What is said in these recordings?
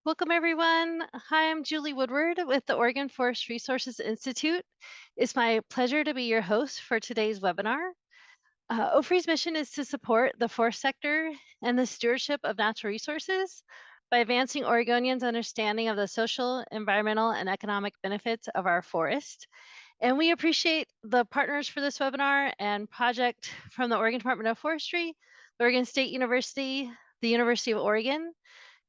Welcome, everyone. Hi, I'm Julie Woodward with the Oregon Forest Resources Institute. It's my pleasure to be your host for today's webinar. OFRE's mission is to support the forest sector and the stewardship of natural resources by advancing Oregonians' understanding of the social, environmental, and economic benefits of our forest. And we appreciate the partners for this webinar and project from the Oregon Department of Forestry, the Oregon State University, the University of Oregon,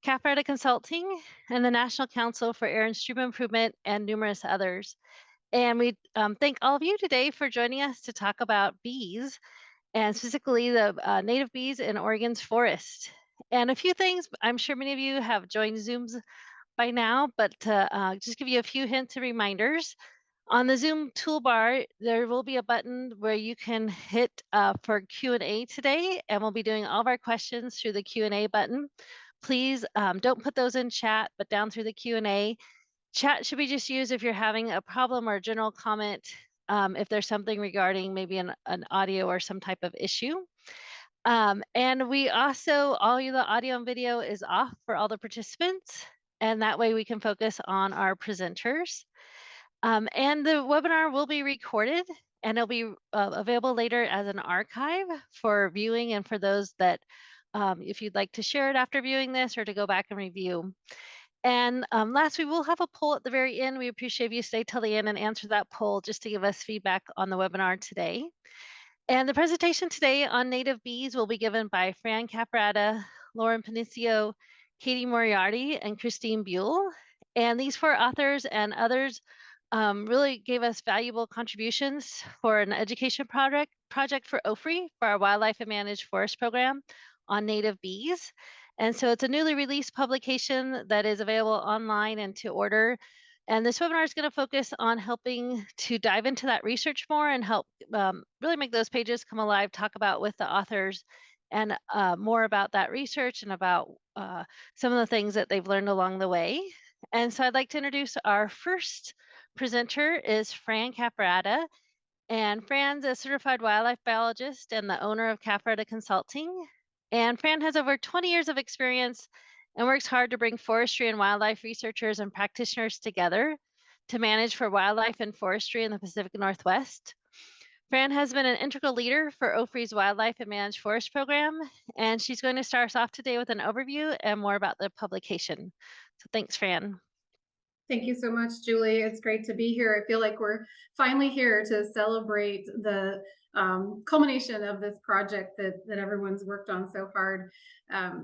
Capretta Consulting, and the National Council for Air and Stream Improvement, and numerous others. And we thank all of you today for joining us to talk about bees, and specifically the native bees in Oregon's forest. And a few things, I'm sure many of you have joined Zooms by now, but to just give you a few hints and reminders, on the Zoom toolbar, there will be a button where you can hit for Q&A today, and we'll be doing all of our questions through the Q&A button. Please don't put those in chat, but down through the Q&A. Chat should be just used if you're having a problem or a general comment, if there's something regarding maybe an audio or some type of issue. And we also, all the audio and video is off for all the participants, and that way we can focus on our presenters. And the webinar will be recorded and it'll be available later as an archive for viewing and for those that, if you'd like to share it after viewing this or to go back and review. And last, we will have a poll at the very end. We appreciate if you stay till the end and answer that poll just to give us feedback on the webinar today. And the presentation today on native bees will be given by Fran Capretta, Lauren Panicio, Katie Moriarty, and Christine Buell. And these four authors and others really gave us valuable contributions for an education project for OFRE, for our Wildlife and Managed Forest program on native bees. And so it's a newly released publication that is available online and to order. And this webinar is going to focus on helping to dive into that research more and help really make those pages come alive, talk about with the authors and more about that research and about some of the things that they've learned along the way. And so I'd like to introduce our first presenter is Fran Capretta. And Fran's a certified wildlife biologist and the owner of Capretta Consulting. And Fran has over 20 years of experience and works hard to bring forestry and wildlife researchers and practitioners together to manage for wildlife and forestry in the Pacific Northwest. Fran has been an integral leader for OFRE's Wildlife and Managed Forest program, and she's going to start us off today with an overview and more about the publication. So thanks, Fran. Thank you so much, Julie. It's great to be here. I feel like we're finally here to celebrate the culmination of this project that everyone's worked on so hard.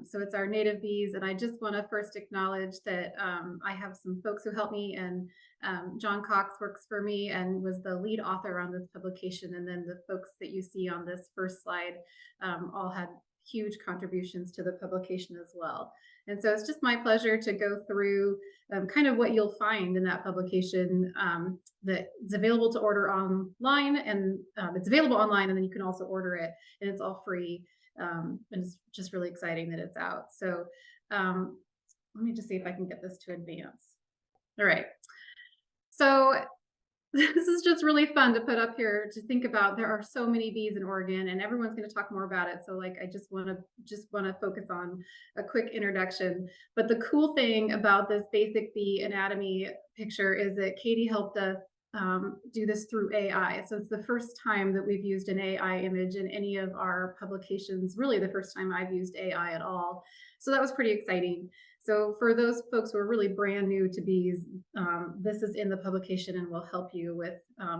So it's our native bees, and I just want to first acknowledge that I have some folks who help me, and John Cox works for me and was the lead author on this publication, and then the folks that you see on this first slide all had huge contributions to the publication as well. And so it's just my pleasure to go through kind of what you'll find in that publication that is available to order online, and it's available online, and then you can also order it, and it's all free. And it's just really exciting that it's out. So let me just see if I can get this to advance. All right. So this is just really fun to put up here to think about. There are so many bees in Oregon, and everyone's going to talk more about it. So like, I just want to focus on a quick introduction. But the cool thing about this basic bee anatomy picture is that Katie helped us do this through AI. So it's the first time that we've used an AI image in any of our publications, really the first time I've used AI at all. So that was pretty exciting. So for those folks who are really brand new to bees, this is in the publication and will help you with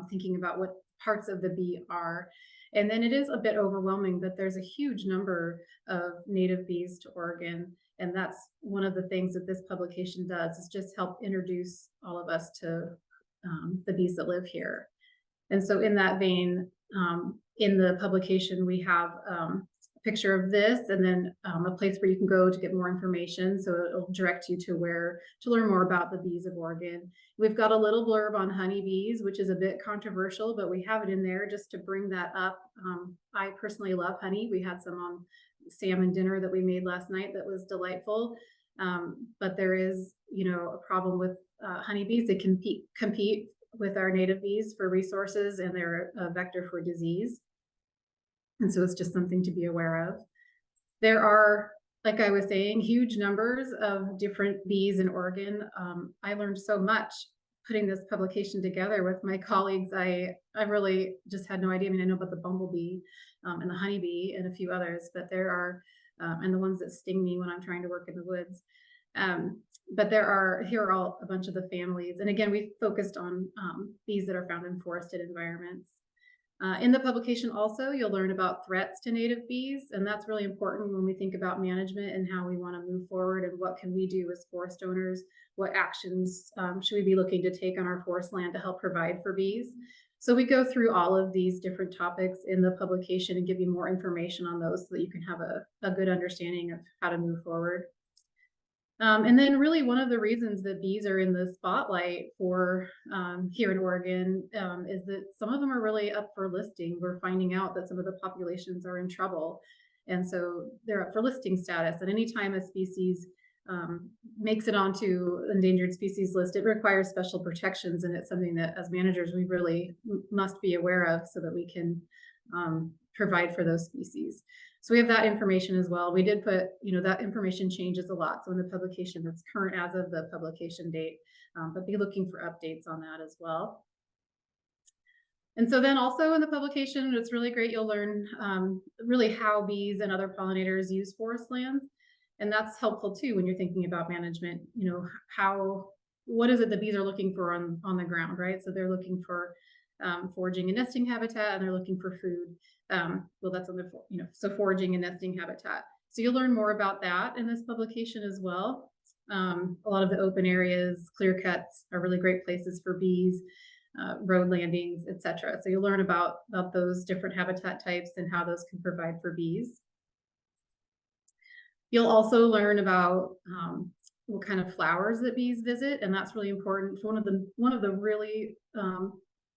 thinking about what parts of the bee are. And then it is a bit overwhelming, but there's a huge number of native bees to Oregon. And that's one of the things that this publication does, is just help introduce all of us to the bees that live here. And so in that vein, in the publication, we have picture of this, and then a place where you can go to get more information. So it'll direct you to where to learn more about the bees of Oregon. We've got a little blurb on honeybees, which is a bit controversial, but we have it in there just to bring that up. I personally love honey. We had some on salmon dinner that we made last night that was delightful. But there is, a problem with honeybees. They compete with our native bees for resources, and they're a vector for disease. And so it's just something to be aware of. There are like I was saying, huge numbers of different bees in Oregon. I learned so much putting this publication together with my colleagues. I really just had no idea. I mean, I know about the bumblebee and the honeybee and a few others, but there are and the ones that sting me when I'm trying to work in the woods. Um, but here are all a bunch of the families, and again, we focused on bees that are found in forested environments. In the publication also, you'll learn about threats to native bees, and that's really important when we think about management and how we want to move forward and what can we do as forest owners, what actions should we be looking to take on our forest land to help provide for bees. So we go through all of these different topics in the publication and give you more information on those so that you can have a good understanding of how to move forward. And then really one of the reasons that bees are in the spotlight for here in Oregon is that some of them are really up for listing. We're finding out that some of the populations are in trouble. And so they're up for listing status. And anytime a species makes it onto endangered species list, it requires special protections. And it's something that as managers, we really must be aware of so that we can provide for those species. So we have that information as well. We did put, that information changes a lot. So in the publication, that's current as of the publication date, but be looking for updates on that as well. And so then also in the publication, it's really great. You'll learn really how bees and other pollinators use forest lands. And that's helpful too when you're thinking about management, what is it that bees are looking for on the ground, right? So they're looking for foraging and nesting habitat, and they're looking for food. Well, that's on the, so foraging and nesting habitat. So you'll learn more about that in this publication as well. A lot of the open areas, clear cuts are really great places for bees, road landings, etc. So you'll learn about those different habitat types and how those can provide for bees. You'll also learn about what kind of flowers that bees visit, and that's really important. One of the really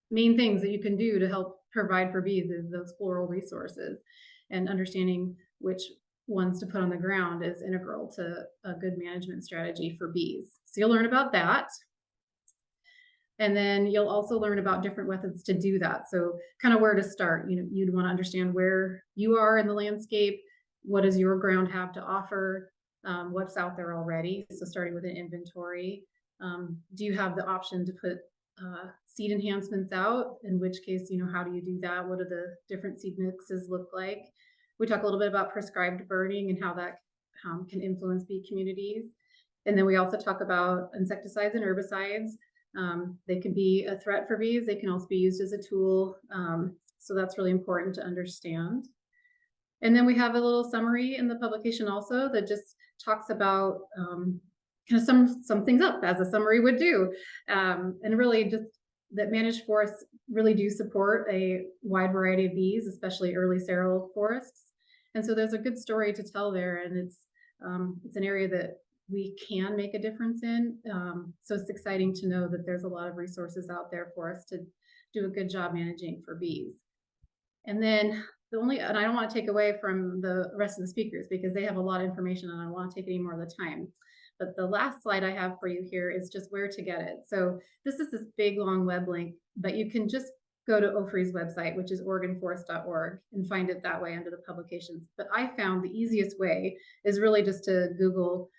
main things that you can do to help provide for bees is those floral resources, and understanding which ones to put on the ground is integral to a good management strategy for bees. So you'll learn about that. And then you'll also learn about different methods to do that. So kind of where to start. You'd want to understand where you are in the landscape. What does your ground have to offer? What's out there already? So starting with an inventory. Do you have the option to put seed enhancements out? In which case, how do you do that? What do the different seed mixes look like? We talk a little bit about prescribed burning and how that can influence bee communities. And then we also talk about insecticides and herbicides. They can be a threat for bees. They can also be used as a tool. So that's really important to understand. And then we have a little summary in the publication also that just talks about kind of sum things up as a summary would do. And really just that managed forests really do support a wide variety of bees, especially early seral forests. And so there's a good story to tell there, and it's an area that we can make a difference in. So it's exciting to know that there's a lot of resources out there for us to do a good job managing for bees. And then and I don't want to take away from the rest of the speakers because they have a lot of information and I don't want to take any more of the time. But the last slide I have for you here is just where to get it. So this is this big long web link, but you can just go to OFRE's website, which is oregonforest.org, and find it that way under the publications. But I found the easiest way is really just to Google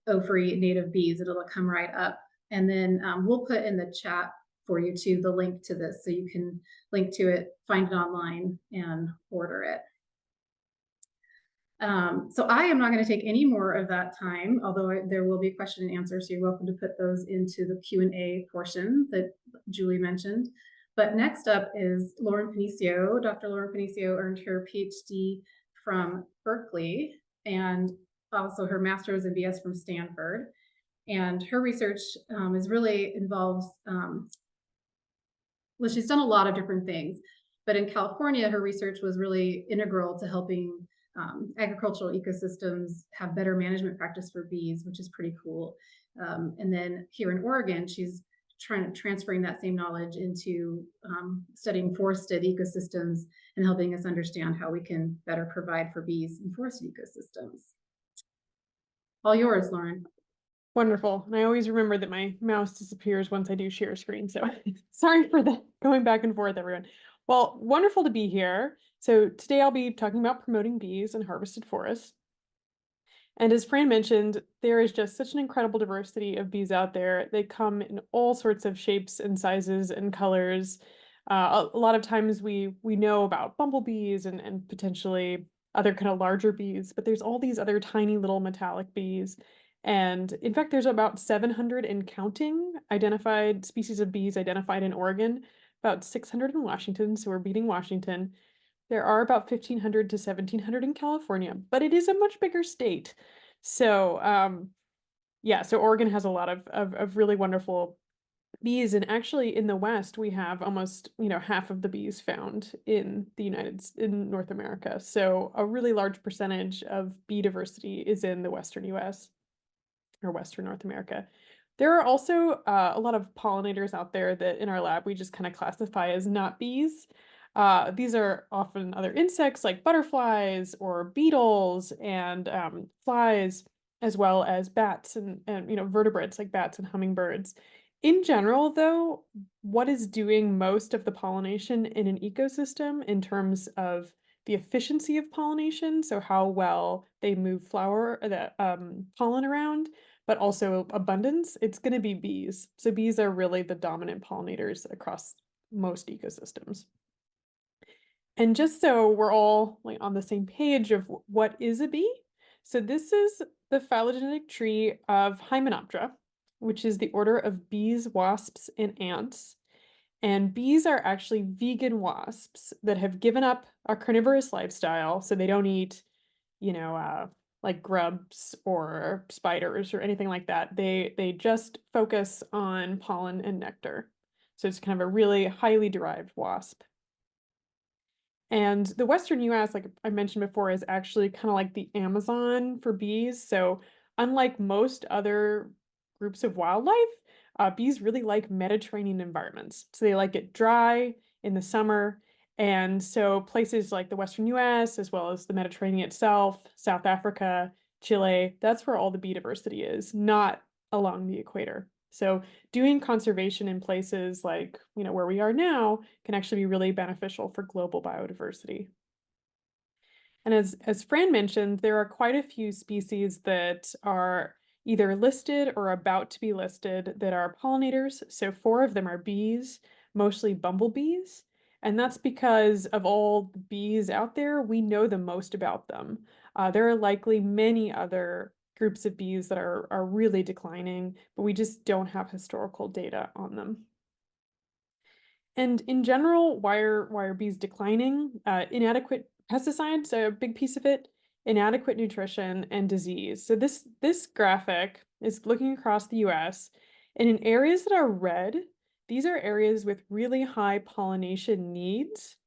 OFRE native bees. It'll come right up. And then we'll put in the chat for you too the link to this so you can link to it, find it online, and order it. So I am not going to take any more of that time, although there will be a question and answer, so you're welcome to put those into the Q&A portion that Julie mentioned. But next up is Lauren Panicio. Dr. Lauren Panicio earned her PhD from Berkeley and also her master's and BS from Stanford. And her research is really involves, well, she's done a lot of different things, but in California, her research was really integral to helping agricultural ecosystems have better management practice for bees, which is pretty cool. And then here in Oregon, she's transferring that same knowledge into studying forested ecosystems and helping us understand how we can better provide for bees in forested ecosystems. All yours, Lauren. Wonderful. And I always remember that my mouse disappears once I do share screen. So sorry for that going back and forth, everyone. Well, wonderful to be here. So today I'll be talking about promoting bees in harvested forests. And as Fran mentioned, there is just such an incredible diversity of bees out there. They come in all sorts of shapes and sizes and colors. A lot of times we know about bumblebees and potentially other kind of larger bees, but there's all these other tiny little metallic bees. And in fact, there's about 700 and counting identified species of bees identified in Oregon, about 600 in Washington, so we're beating Washington. There are about 1,500 to 1,700 in California, but it is a much bigger state. So, yeah, so Oregon has a lot of really wonderful bees, and actually in the West, we have almost, half of the bees found in in North America. So a really large percentage of bee diversity is in the Western US or Western North America. There are also a lot of pollinators out there that in our lab we just kind of classify as not bees. These are often other insects like butterflies or beetles and flies, as well as bats and vertebrates like bats and hummingbirds. In general, though, what is doing most of the pollination in an ecosystem in terms of the efficiency of pollination, so how well they move the pollen around, but also abundance, it's going to be bees. So bees are really the dominant pollinators across most ecosystems. And just so we're all like on the same page of what is a bee, so this is the phylogenetic tree of Hymenoptera, which is the order of bees, wasps, and ants. And bees are actually vegan wasps that have given up a carnivorous lifestyle, so they don't eat, like grubs or spiders or anything like that. They just focus on pollen and nectar. So it's kind of a really highly derived wasp. And the Western US, like I mentioned before, is actually kind of like the Amazon for bees. So unlike most other groups of wildlife, bees really like Mediterranean environments. So they like it dry in the summer. And so places like the Western US, as well as the Mediterranean itself, South Africa, Chile, that's where all the bee diversity is, not along the equator. So doing conservation in places like, where we are now can actually be really beneficial for global biodiversity. And as Fran mentioned, there are quite a few species that are either listed or about to be listed that are pollinators. So 4 of them are bees, mostly bumblebees. And that's because of all the bees out there, we know the most about them. There are likely many other groups of bees that are really declining, but we just don't have historical data on them. And in general, why are bees declining? Inadequate pesticides are a big piece of it, inadequate nutrition, and disease. So this graphic is looking across the US, and in areas that are red, these are areas with really high pollination needs,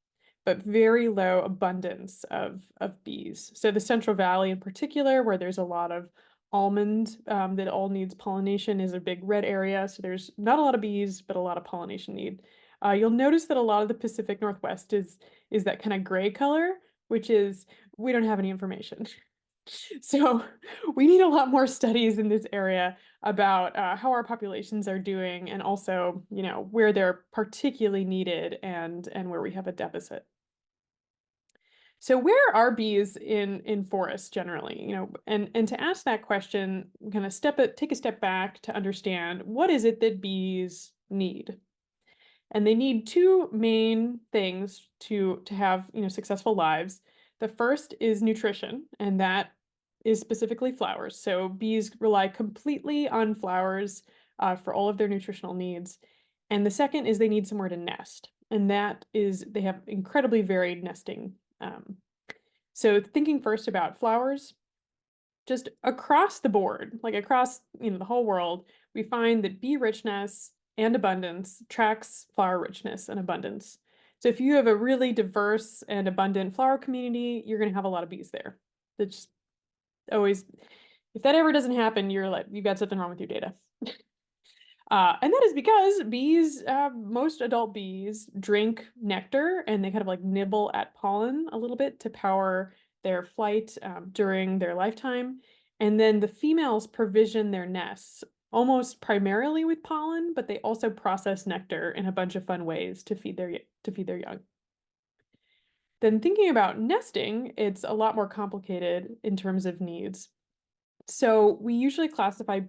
but very low abundance of bees. So the Central Valley in particular, where there's a lot of almond that all needs pollination, is a big red area. So there's not a lot of bees, but a lot of pollination need. You'll notice that a lot of the Pacific Northwest is that kind of gray color, which is we don't have any information. So we need a lot more studies in this area about how our populations are doing, and also, where they're particularly needed and where we have a deficit. So where are bees in forests generally? And to ask that question, kind of take a step back to understand what is it that bees need. And they need 2 main things to have, successful lives. The first is nutrition, and that is specifically flowers. So bees rely completely on flowers for all of their nutritional needs. And the second is they need somewhere to nest, and that is they have incredibly varied nesting. So thinking first about flowers, just across the board, like across, the whole world, we find that bee richness and abundance tracks flower richness and abundance. So if you have a really diverse and abundant flower community, you're going to have a lot of bees there. That's always, if that ever doesn't happen, you're like, you've got something wrong with your data. And that is because bees, most adult bees drink nectar, and they kind of like nibble at pollen a little bit to power their flight during their lifetime. And then the females provision their nests almost primarily with pollen, but they also process nectar in a bunch of fun ways to feed their young. Then thinking about nesting, it's a lot more complicated in terms of needs. So we usually classify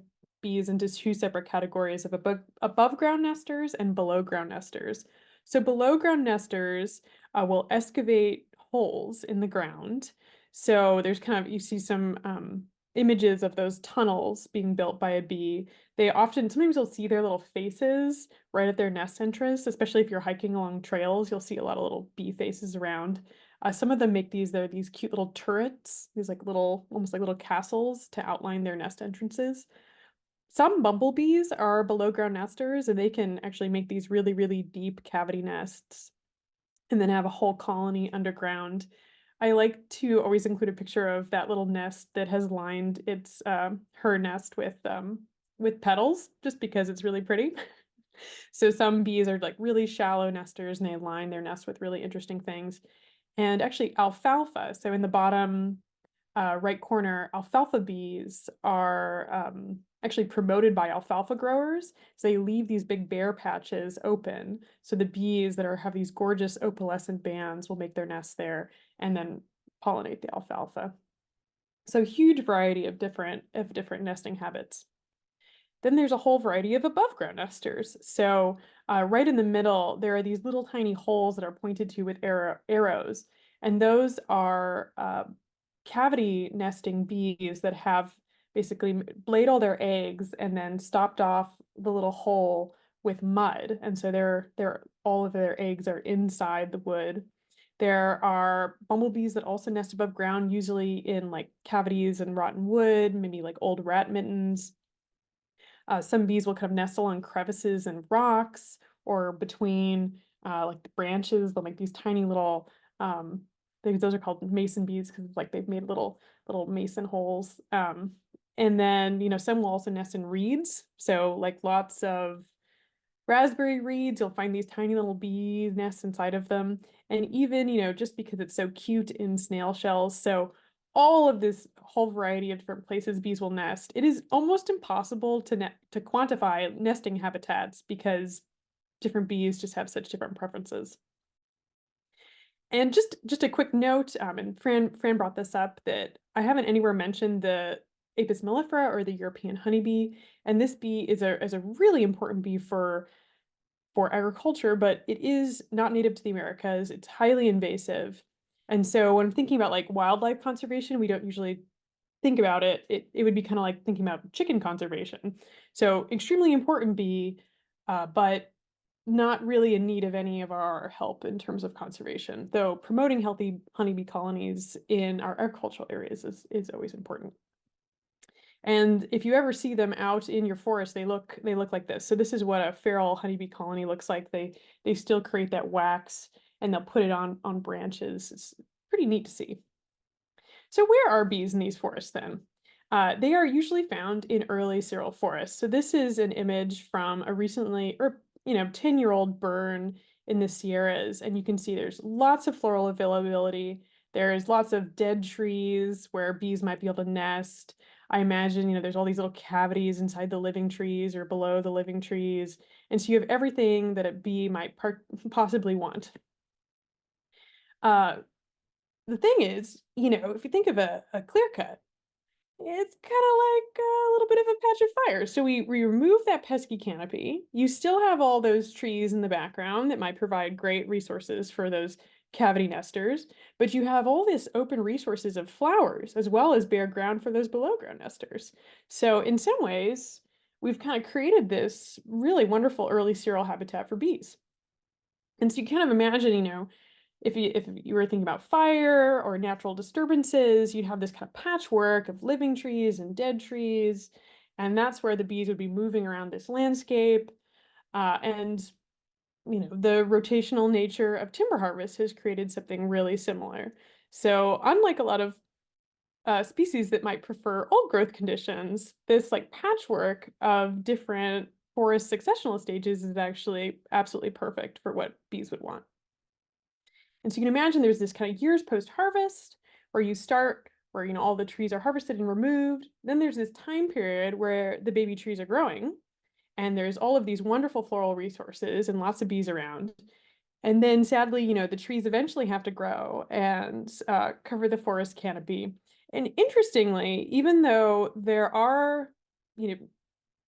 bees into two separate categories of above ground nesters and below ground nesters. So below ground nesters will excavate holes in the ground. So there's kind of, you see some images of those tunnels being built by a bee. They often, sometimes you'll see their little faces right at their nest entrance, especially if you're hiking along trails, you'll see a lot of little bee faces around. Some of them make they're these cute little turrets, these like little, almost like little castles to outline their nest entrances. Some bumblebees are below ground nesters and they can actually make these really, really deep cavity nests and then have a whole colony underground. I like to always include a picture of that little nest that has lined its her nest with petals, just because it's really pretty. So some bees are like really shallow nesters and they line their nest with really interesting things. And actually alfalfa, so in the bottom right corner, alfalfa bees are actually promoted by alfalfa growers. So they leave these big bare patches open. So the bees that have these gorgeous opalescent bands will make their nests there and then pollinate the alfalfa. So huge variety of different nesting habits. Then there's a whole variety of above ground nesters. So right in the middle, there are these little tiny holes that are pointed to with arrows. And those are cavity nesting bees that have basically laid all their eggs and then stopped off the little hole with mud. And so all of their eggs are inside the wood. There are bumblebees that also nest above ground, usually in like cavities and rotten wood, maybe like old rat mittens. Some bees will kind of nestle on crevices and rocks or between like the branches. They'll make these tiny little those are called mason bees because like they've made little mason holes. And then, some will also nest in reeds. So like lots of raspberry reeds, you'll find these tiny little bee nests inside of them. And even, just because it's so cute in snail shells. So all of this whole variety of different places bees will nest. It is almost impossible to quantify nesting habitats because different bees just have such different preferences. And just a quick note, and Fran brought this up, that I haven't anywhere mentioned the Apis mellifera or the European honeybee, and this bee is a really important bee for agriculture, but it is not native to the Americas. It's highly invasive. And so when I'm thinking about like wildlife conservation, we don't usually think about it. It would be kind of like thinking about chicken conservation. So extremely important bee, but not really in need of any of our help in terms of conservation, though promoting healthy honeybee colonies in our agricultural areas is always important. And if you ever see them out in your forest, they look like this. So this is what a feral honeybee colony looks like. They still create that wax and they'll put it on branches. It's pretty neat to see. So where are bees in these forests then? They are usually found in early cirral forests. So this is an image from a recently, 10-year-old burn in the Sierras, and you can see there's lots of floral availability. There's lots of dead trees where bees might be able to nest. I imagine, there's all these little cavities inside the living trees or below the living trees. And so you have everything that a bee might possibly want. The thing is, if you think of a clear cut, it's kind of like a little bit of a patch of fire. So we remove that pesky canopy. You still have all those trees in the background that might provide great resources for those cavity nesters, but you have all this open resources of flowers as well as bare ground for those below ground nesters. So in some ways, we've kind of created this really wonderful early cirral habitat for bees. And so you kind of imagine, if you were thinking about fire or natural disturbances, you'd have this kind of patchwork of living trees and dead trees, and that's where the bees would be moving around this landscape. And the rotational nature of timber harvest has created something really similar. So unlike a lot of species that might prefer old growth conditions, this like patchwork of different forest successional stages is actually absolutely perfect for what bees would want. And so you can imagine there's this kind of years post-harvest where you start where all the trees are harvested and removed. Then there's this time period where the baby trees are growing and there's all of these wonderful floral resources and lots of bees around. And then sadly, the trees eventually have to grow and cover the forest canopy. And interestingly, even though there are, you know,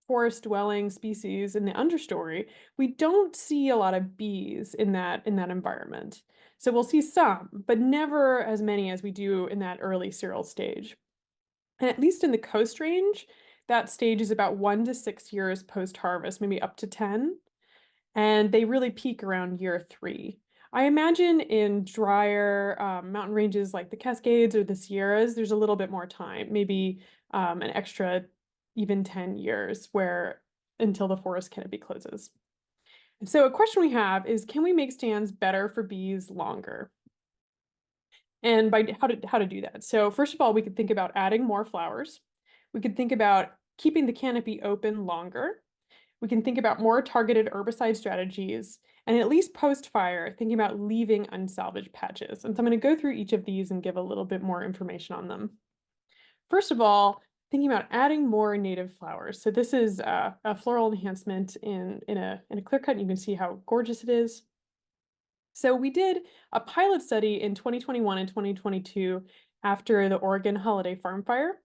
forest dwelling species in the understory, we don't see a lot of bees in that environment. So we'll see some, but never as many as we do in that early cereal stage. And at least in the Coast Range, that stage is about 1 to 6 years post-harvest, maybe up to 10, and they really peak around year 3. I imagine in drier, mountain ranges like the Cascades or the Sierras, there's a little bit more time, maybe, an extra even 10 years where until the forest canopy closes. So a question we have is, can we make stands better for bees longer? And by how to do that? So first of all, we could think about adding more flowers. We could think about keeping the canopy open longer. We can think about more targeted herbicide strategies, and at least post-fire, thinking about leaving unsalvaged patches. And so I'm going to go through each of these and give a little bit more information on them. First of all, thinking about adding more native flowers. So this is a floral enhancement in a clear cut. And you can see how gorgeous it is. So we did a pilot study in 2021 and 2022 after the Oregon Holiday Farm Fire.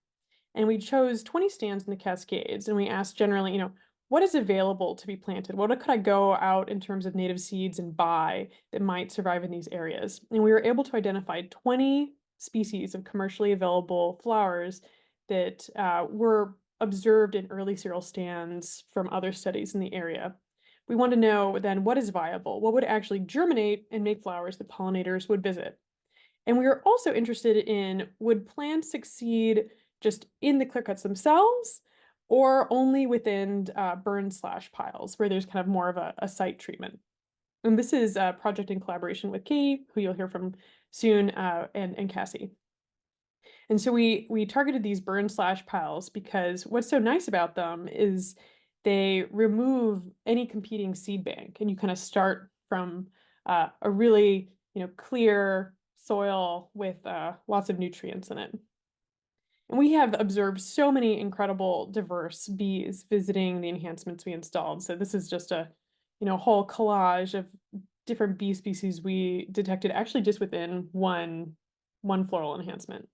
And we chose 20 stands in the Cascades, and we asked generally, what is available to be planted? What could I go out in terms of native seeds and buy that might survive in these areas? And we were able to identify 20 species of commercially available flowers that were observed in early cereal stands from other studies in the area. We want to know then what is viable, what would actually germinate and make flowers that pollinators would visit. And we were also interested in, would plants succeed just in the clear cuts themselves or only within burn/slash piles where there's kind of more of a site treatment. And this is a project in collaboration with Katie, who you'll hear from soon, and Cassie. And so we targeted these burn/slash piles because what's so nice about them is they remove any competing seed bank, and you kind of start from a really clear soil with lots of nutrients in it. And we have observed so many incredible diverse bees visiting the enhancements we installed. So this is just a whole collage of different bee species we detected actually just within one floral enhancement.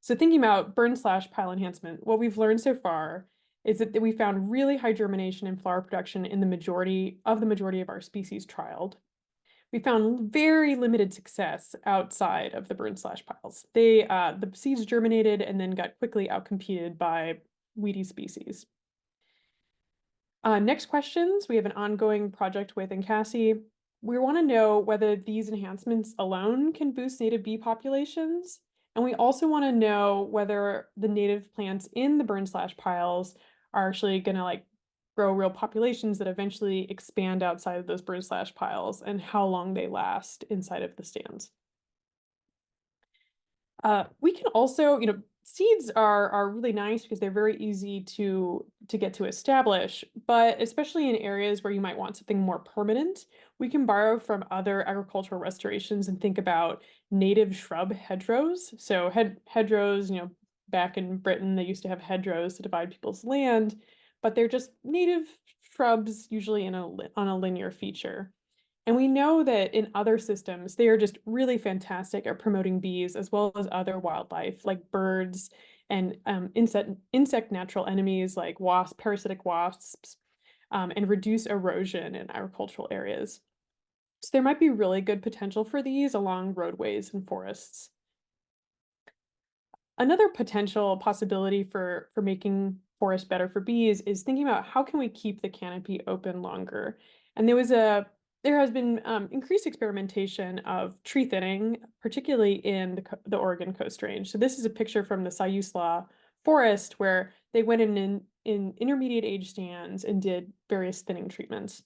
So thinking about burn/pile enhancement, what we've learned so far is that we found really high germination and flower production in the majority of our species trialed. We found very limited success outside of the burn/piles. The seeds germinated and then got quickly outcompeted by weedy species. Next questions, we have an ongoing project with Cassie. We want to know whether these enhancements alone can boost native bee populations. And we also want to know whether the native plants in the burn/piles are actually going to grow real populations that eventually expand outside of those burn/piles and how long they last inside of the stands. We can also, seeds are really nice because they're very easy to get to establish, but especially in areas where you might want something more permanent, we can borrow from other agricultural restorations and think about native shrub hedgerows. So hedgerows, back in Britain, they used to have hedgerows to divide people's land, but they're just native shrubs, usually on a linear feature. And we know that in other systems, they are just really fantastic at promoting bees as well as other wildlife like birds and insect natural enemies like parasitic wasps, and reduce erosion in agricultural areas. So there might be really good potential for these along roadways and forests. Another potential possibility for making forests better for bees is thinking about how can we keep the canopy open longer. And there has been increased experimentation of tree thinning, particularly in the Oregon Coast Range. So this is a picture from the Siuslaw Forest where they went in intermediate age stands and did various thinning treatments.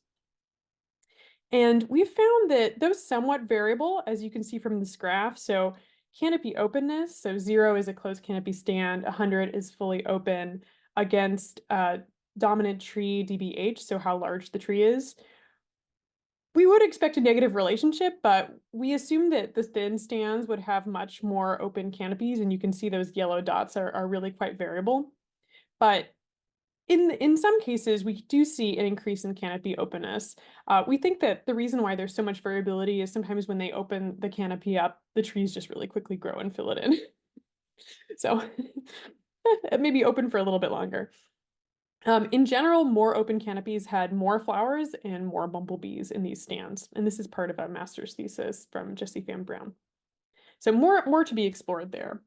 And we've found that those somewhat variable, as you can see from this graph. So canopy openness, so 0 is a closed canopy stand, 100 is fully open against dominant tree DBH, so how large the tree is. We would expect a negative relationship, but we assume that the thin stands would have much more open canopies, and you can see those yellow dots are really quite variable. But In some cases, we do see an increase in canopy openness. We think that the reason why there's so much variability is sometimes when they open the canopy up, the trees just really quickly grow and fill it in. So it may be open for a little bit longer. In general, more open canopies had more flowers and more bumblebees in these stands. And this is part of a master's thesis from Jessie Pham Brown. So more to be explored there.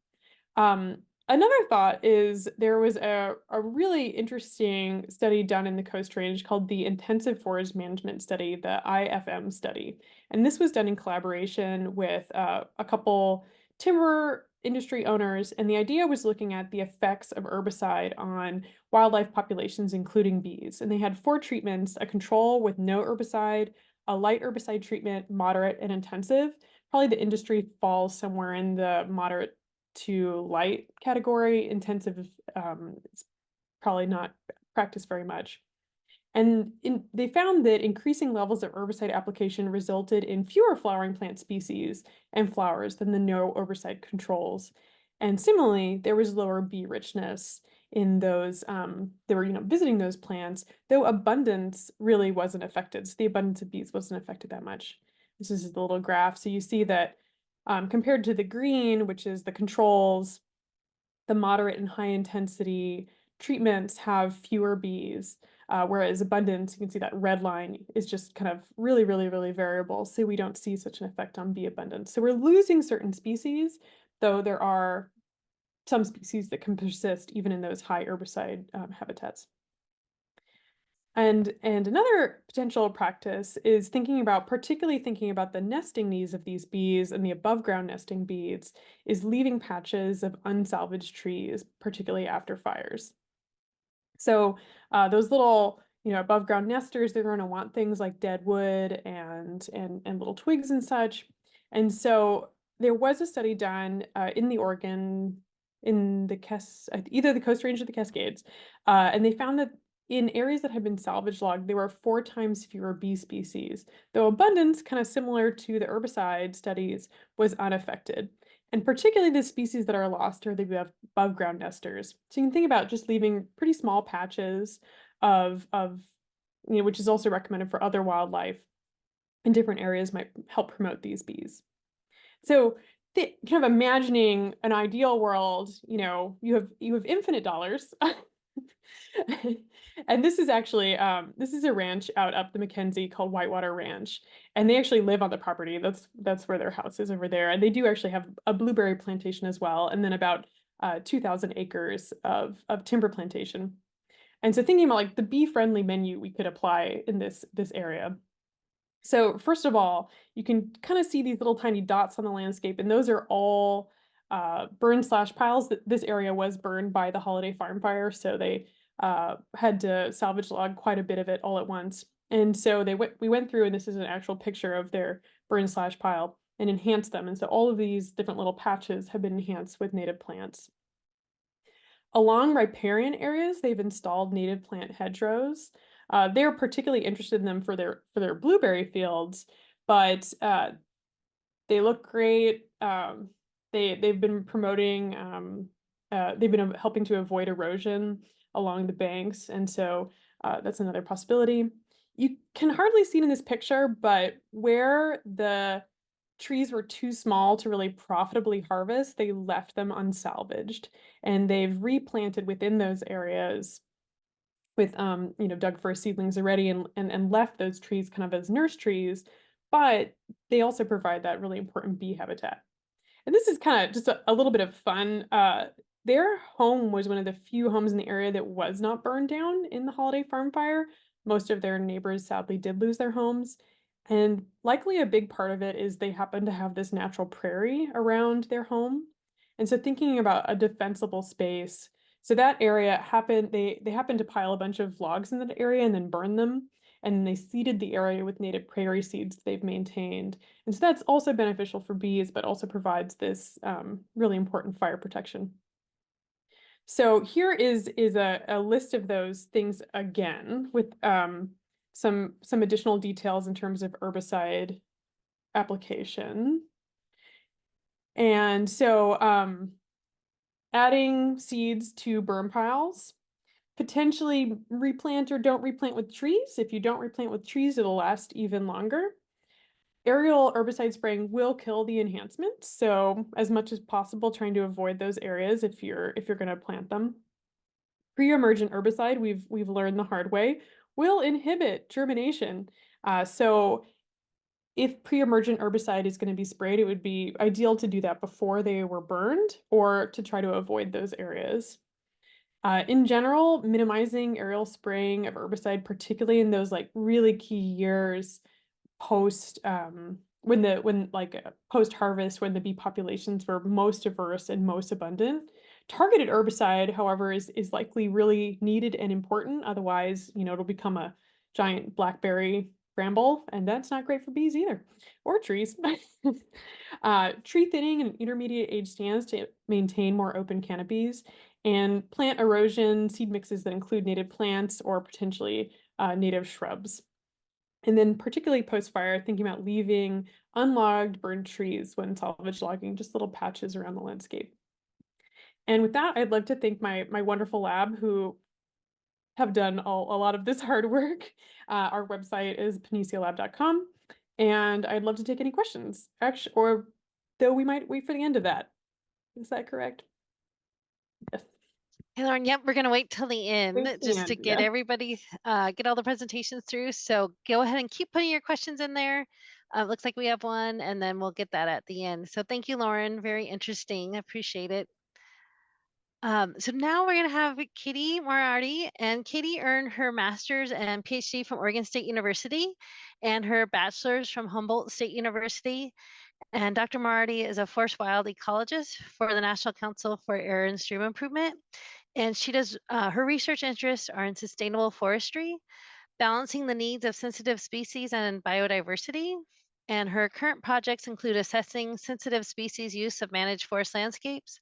Another thought is there was a really interesting study done in the Coast Range called the Intensive Forest Management Study, the IFM study. And this was done in collaboration with a couple timber industry owners. And the idea was looking at the effects of herbicide on wildlife populations, including bees. And they had 4 treatments: a control with no herbicide, a light herbicide treatment, moderate, and intensive. Probably the industry falls somewhere in the moderate to light category. Intensive, it's probably not practiced very much. And they found that increasing levels of herbicide application resulted in fewer flowering plant species and flowers than the no herbicide controls. And similarly, there was lower bee richness in those that were, visiting those plants, though abundance really wasn't affected. So the abundance of bees wasn't affected that much. This is the little graph. So you see that compared to the green, which is the controls, the moderate and high intensity treatments have fewer bees, whereas abundance, you can see that red line is just kind of really, really, really variable. So we don't see such an effect on bee abundance. So we're losing certain species, though there are some species that can persist even in those high herbicide habitats. And another potential practice is particularly thinking about the nesting needs of these bees and the above ground nesting bees, is leaving patches of unsalvaged trees, particularly after fires. So those little, above ground nesters, they're going to want things like dead wood and little twigs and such. And so there was a study done in the Oregon, in the either the Coast Range or the Cascades, and they found that in areas that had been salvage logged, there were 4 times fewer bee species, though abundance, kind of similar to the herbicide studies, was unaffected. And particularly the species that are lost are the above ground nesters. So you can think about just leaving pretty small patches of which is also recommended for other wildlife in different areas, might help promote these bees. So kind of imagining an ideal world, you have infinite dollars. And this is actually this is a ranch out up the Mackenzie called Whitewater Ranch, and they actually live on the property. That's where their house is over there, and they do actually have a blueberry plantation as well, and then about 2,000 acres of timber plantation. And so thinking about like the bee friendly menu we could apply in this area. So first of all, you can kind of see these little tiny dots on the landscape, and those are all burn slash piles. This area was burned by the Holiday Farm Fire, so they had to salvage log quite a bit of it all at once. And so we went through, and this is an actual picture of their burn slash pile, and enhanced them. And so all of these different little patches have been enhanced with native plants. Along riparian areas, they've installed native plant hedgerows. They're particularly interested in them for their blueberry fields, but they look great. They've been promoting. They've been helping to avoid erosion along the banks, and so that's another possibility. You can hardly see it in this picture, but where the trees were too small to really profitably harvest, they left them unsalvaged, and they've replanted within those areas with dug for seedlings already, and left those trees kind of as nurse trees, but they also provide that really important bee habitat. And this is kind of just a little bit of fun. Their home was one of the few homes in the area that was not burned down in the Holiday Farm Fire. Most of their neighbors sadly did lose their homes. And likely a big part of it is they happen to have this natural prairie around their home. And so thinking about a defensible space, so that area happened, they happened to pile a bunch of logs in that area and then burn them. And they seeded the area with native prairie seeds they've maintained. And so that's also beneficial for bees, but also provides this really important fire protection. So here is a list of those things again, with some additional details in terms of herbicide application. And so adding seeds to burn piles, Potentially replant or don't replant with trees. If you don't replant with trees, it'll last even longer. Aerial herbicide spraying will kill the enhancements, so as much as possible, trying to avoid those areas if you're going to plant them. Pre-emergent herbicide, we've learned the hard way, will inhibit germination. So if pre-emergent herbicide is going to be sprayed, it would be ideal to do that before they were burned or to try to avoid those areas. In general, minimizing aerial spraying of herbicide, particularly in those like really key years post post harvest when the bee populations were most diverse and most abundant. Targeted herbicide, however, is likely really needed and important. Otherwise, it'll become a giant blackberry bramble, and that's not great for bees either, or trees. Tree thinning and intermediate age stands to maintain more open canopies, and plant erosion, seed mixes that include native plants or potentially native shrubs. And then particularly post-fire, thinking about leaving unlogged burned trees when salvage logging, just little patches around the landscape. And with that, I'd love to thank my wonderful lab who have done a lot of this hard work. Our website is panicialab.com, and I'd love to take any questions. Actually, or though we might wait for the end of that. Is that correct? Yes. Hey, Lauren, yep, we're gonna wait till the end Wait till the just to end, get yeah. everybody, get all the presentations through. So go ahead and keep putting your questions in there. Looks like we have one, and then we'll get that at the end. So thank you, Lauren. Very interesting. Appreciate it. So now we're gonna have Katie Moriarty, and Katie earned her master's and PhD from Oregon State University and her bachelor's from Humboldt State University. And Dr. Moriarty is a forest wild ecologist for the National Council for Air and Stream Improvement. And she does, her research interests are in sustainable forestry, balancing the needs of sensitive species and biodiversity. And her current projects include assessing sensitive species use of managed forest landscapes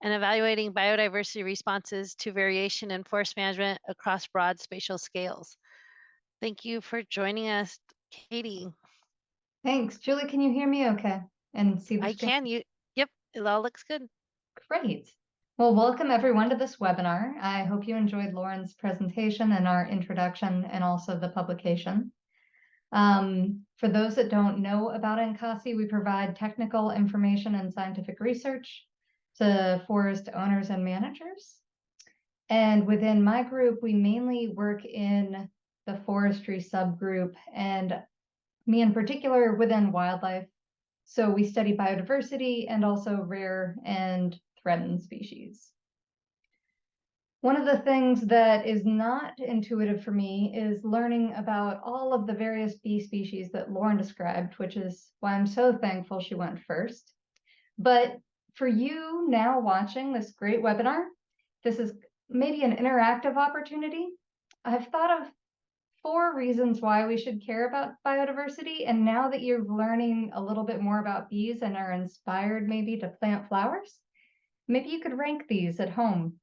and evaluating biodiversity responses to variation in forest management across broad spatial scales. Thank you for joining us, Katie. Thanks. Julie, can you hear me okay? And see the I screen? can, yep, it all looks good. Great. Well, welcome everyone to this webinar. I hope you enjoyed Lauren's presentation and our introduction and also the publication. For those that don't know about NCASI, we provide technical information and scientific research to forest owners and managers. And within my group, we mainly work in the forestry subgroup, and me in particular within wildlife. So we study biodiversity and also rare and threatened species. One of the things that is not intuitive for me is learning about all of the various bee species that Lauren described, which is why I'm so thankful she went first. But for you now watching this great webinar, this is maybe an interactive opportunity. I've thought of 4 reasons why we should care about biodiversity. And now that you're learning a little bit more about bees and are inspired maybe to plant flowers, maybe you could rank these at home.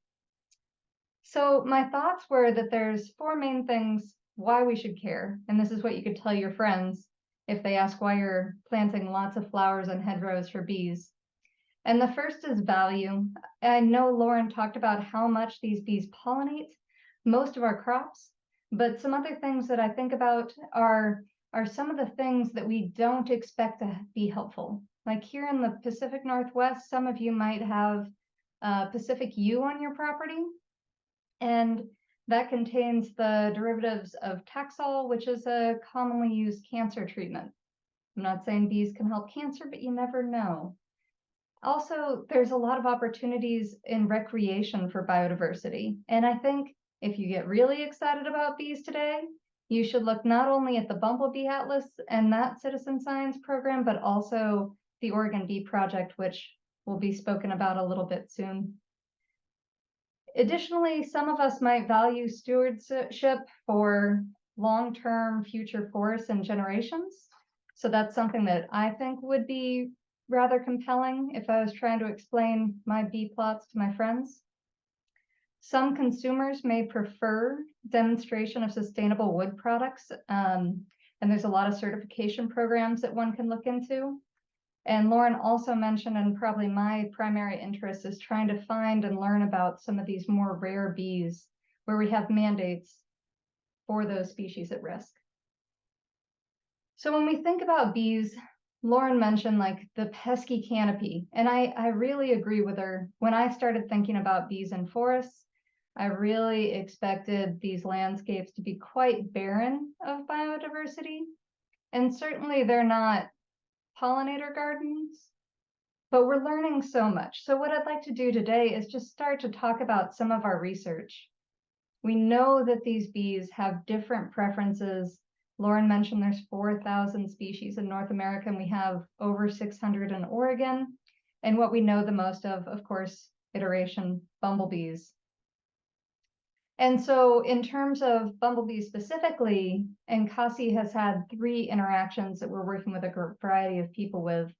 So my thoughts were that there's 4 main things why we should care. And this is what you could tell your friends if they ask why you're planting lots of flowers and hedgerows for bees. And the first is value. I know Lauren talked about how much these bees pollinate most of our crops, but some other things that I think about are some of the things that we don't expect to be helpful. Like here in the Pacific Northwest, some of you might have Pacific yew on your property, and that contains the derivatives of Taxol, which is a commonly used cancer treatment. I'm not saying bees can help cancer, but you never know. Also, there's a lot of opportunities in recreation for biodiversity. And I think if you get really excited about bees today, you should look not only at the Bumblebee Atlas and that citizen science program, but also the Oregon Bee Project, which will be spoken about a little bit soon. Additionally, some of us might value stewardship for long-term future forests and generations. So that's something that I think would be rather compelling if I was trying to explain my bee plots to my friends. Some consumers may prefer demonstration of sustainable wood products, and there's a lot of certification programs that one can look into. And Lauren also mentioned, and probably my primary interest is trying to find and learn about some of these more rare bees, where we have mandates for those species at risk. So when we think about bees, Lauren mentioned like the pesky canopy, and I really agree with her. When I started thinking about bees in forests, I really expected these landscapes to be quite barren of biodiversity. And certainly they're not pollinator gardens, but we're learning so much. So what I'd like to do today is just start to talk about some of our research. We know that these bees have different preferences. Lauren mentioned there's 4,000 species in North America, and we have over 600 in Oregon. And what we know the most of course, iteration bumblebees. And so in terms of bumblebees specifically, NCASI has had 3 interactions that we're working with a variety of people with,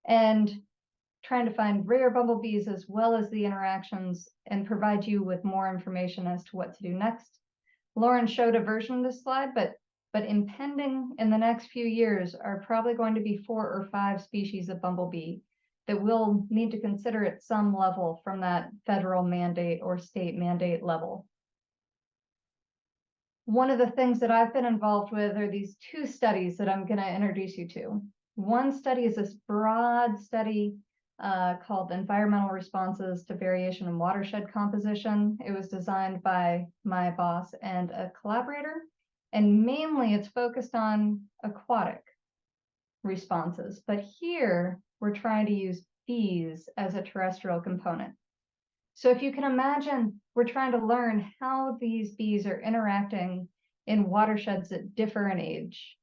and trying to find rare bumblebees as well as the interactions and provide you with more information as to what to do next. Lauren showed a version of this slide, but impending in the next few years are probably going to be 4 or 5 species of bumblebee that we'll need to consider at some level from that federal mandate or state mandate level. One of the things that I've been involved with are these 2 studies that I'm going to introduce you to. One study is this broad study called Environmental Responses to Variation in Watershed Composition. It was designed by my boss and a collaborator, and mainly it's focused on aquatic responses. But here we're trying to use bees as a terrestrial component. So if you can imagine, we're trying to learn how these bees are interacting in watersheds that differ in age.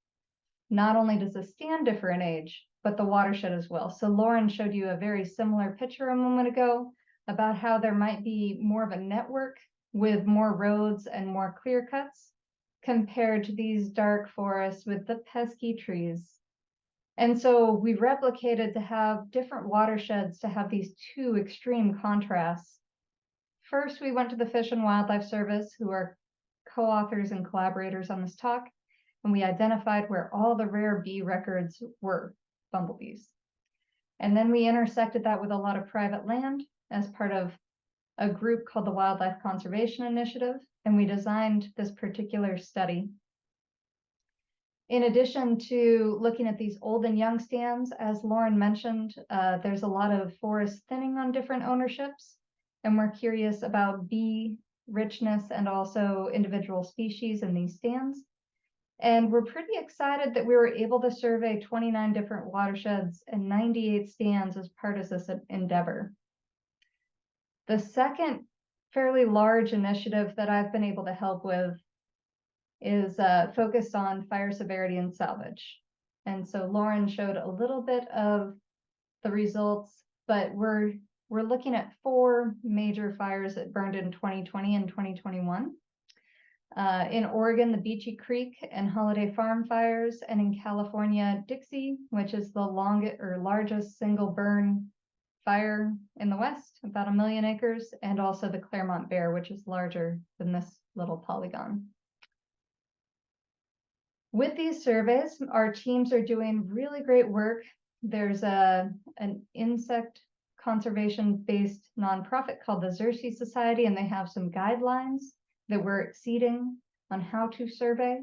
Not only does the stand differ in age, but the watershed as well. So Lauren showed you a very similar picture a moment ago about how there might be more of a network with more roads and more clear cuts compared to these dark forests with the pesky trees. And so we replicated to have different watersheds to have these 2 extreme contrasts. First, we went to the Fish and Wildlife Service, who are co-authors and collaborators on this talk, and we identified where all the rare bee records were, bumblebees. And then we intersected that with a lot of private land as part of a group called the Wildlife Conservation Initiative, and we designed this particular study. In addition to looking at these old and young stands, as Lauren mentioned, there's a lot of forest thinning on different ownerships, and we're curious about bee richness and also individual species in these stands. And we're pretty excited that we were able to survey 29 different watersheds and 98 stands as part of this endeavor. The second fairly large initiative that I've been able to help with is focused on fire severity and salvage. And so Lauren showed a little bit of the results, but we're looking at 4 major fires that burned in 2020 and 2021. In Oregon, the Beachy Creek and Holiday Farm fires, and in California, Dixie, which is the largest single burn fire in the West, about 1 million acres, and also the Claremont Bear, which is larger than this little polygon. With these surveys, our teams are doing really great work. There's an insect conservation-based nonprofit called the Xerces Society, and they have some guidelines that we're exceeding on how to survey.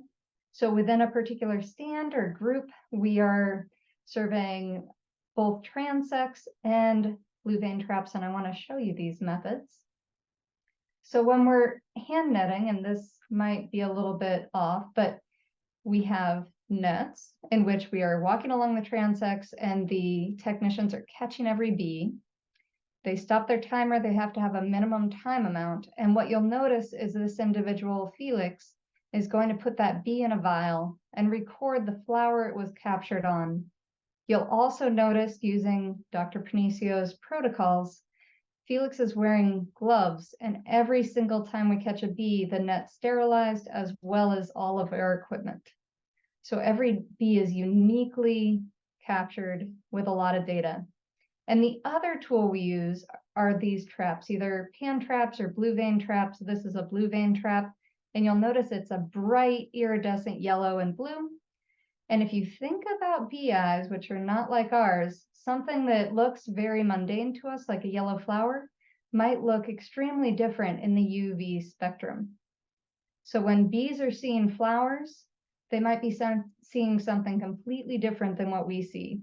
So within a particular stand or group, we are surveying both transects and blue vein traps, and I want to show you these methods. So when we're hand netting, and this might be a little bit off, but we have nets in which we are walking along the transects and the technicians are catching every bee. They stop their timer, they have to have a minimum time amount. And what you'll notice is this individual, Felix, is going to put that bee in a vial and record the flower it was captured on. You'll also notice, using Dr. Panicio's protocols, Felix is wearing gloves, and every single time we catch a bee, the net's sterilized as well as all of our equipment. So every bee is uniquely captured with a lot of data. And the other tool we use are these traps, either pan traps or blue vein traps. This is a blue vein trap, and you'll notice it's a bright iridescent yellow and blue. And if you think about bee eyes, which are not like ours, something that looks very mundane to us, like a yellow flower, might look extremely different in the UV spectrum. So when bees are seeing flowers, they might be seeing something completely different than what we see,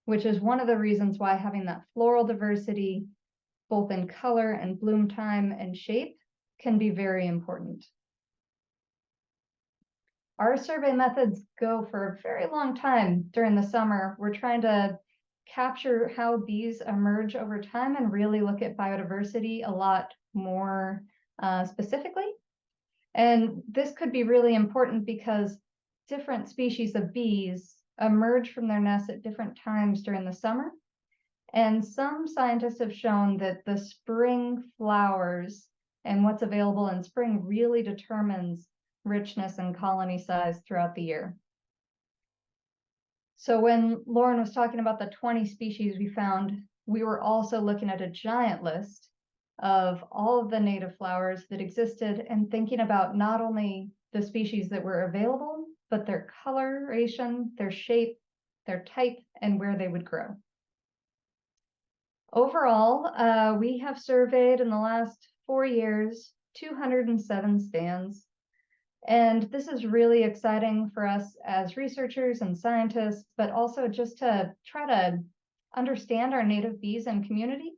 which is one of the reasons why having that floral diversity, both in color and bloom time and shape, can be very important. Our survey methods go for a very long time during the summer. We're trying to capture how bees emerge over time and really look at biodiversity a lot more specifically. And this could be really important because different species of bees emerge from their nests at different times during the summer. And some scientists have shown that the spring flowers and what's available in spring really determines richness and colony size throughout the year. So when Lauren was talking about the 20 species we found, we were also looking at a giant list of all of the native flowers that existed and thinking about not only the species that were available, but their coloration, their shape, their type, and where they would grow. Overall, we have surveyed in the last 4 years 207 stands. And this is really exciting for us as researchers and scientists, but also just to try to understand our native bees and community.